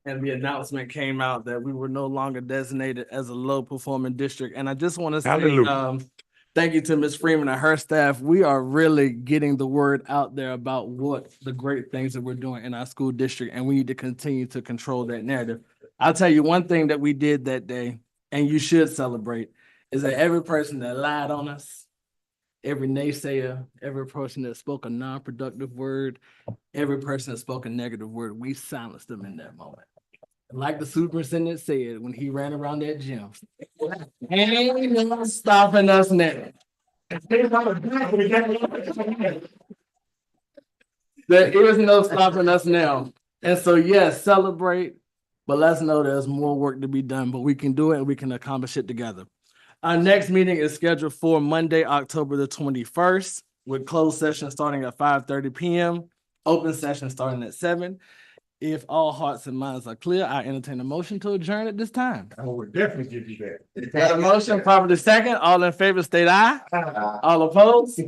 and the announcement came out that we were no longer designated as a low performing district. And I just want to say thank you to Ms. Freeman and her staff. We are really getting the word out there about what the great things that we're doing in our school district, and we need to continue to control that narrative. I'll tell you one thing that we did that day, and you should celebrate, is that every person that lied on us, every naysayer, every person that spoke a non-productive word, every person that spoke a negative word, we silenced them in that moment. Like the superintendent said when he ran around that gym, ain't no stopping us now. There is no stopping us now. And so, yes, celebrate, but let's know there's more work to be done, but we can do it and we can accomplish it together. Our next meeting is scheduled for Monday, October the 21st, with closed session starting at 5:30 p.m., open session starting at 7. If all hearts and minds are clear, I entertain a motion to adjourn at this time. I will definitely give you that. Got a motion, properly second. All in favor, state aye. All opposed?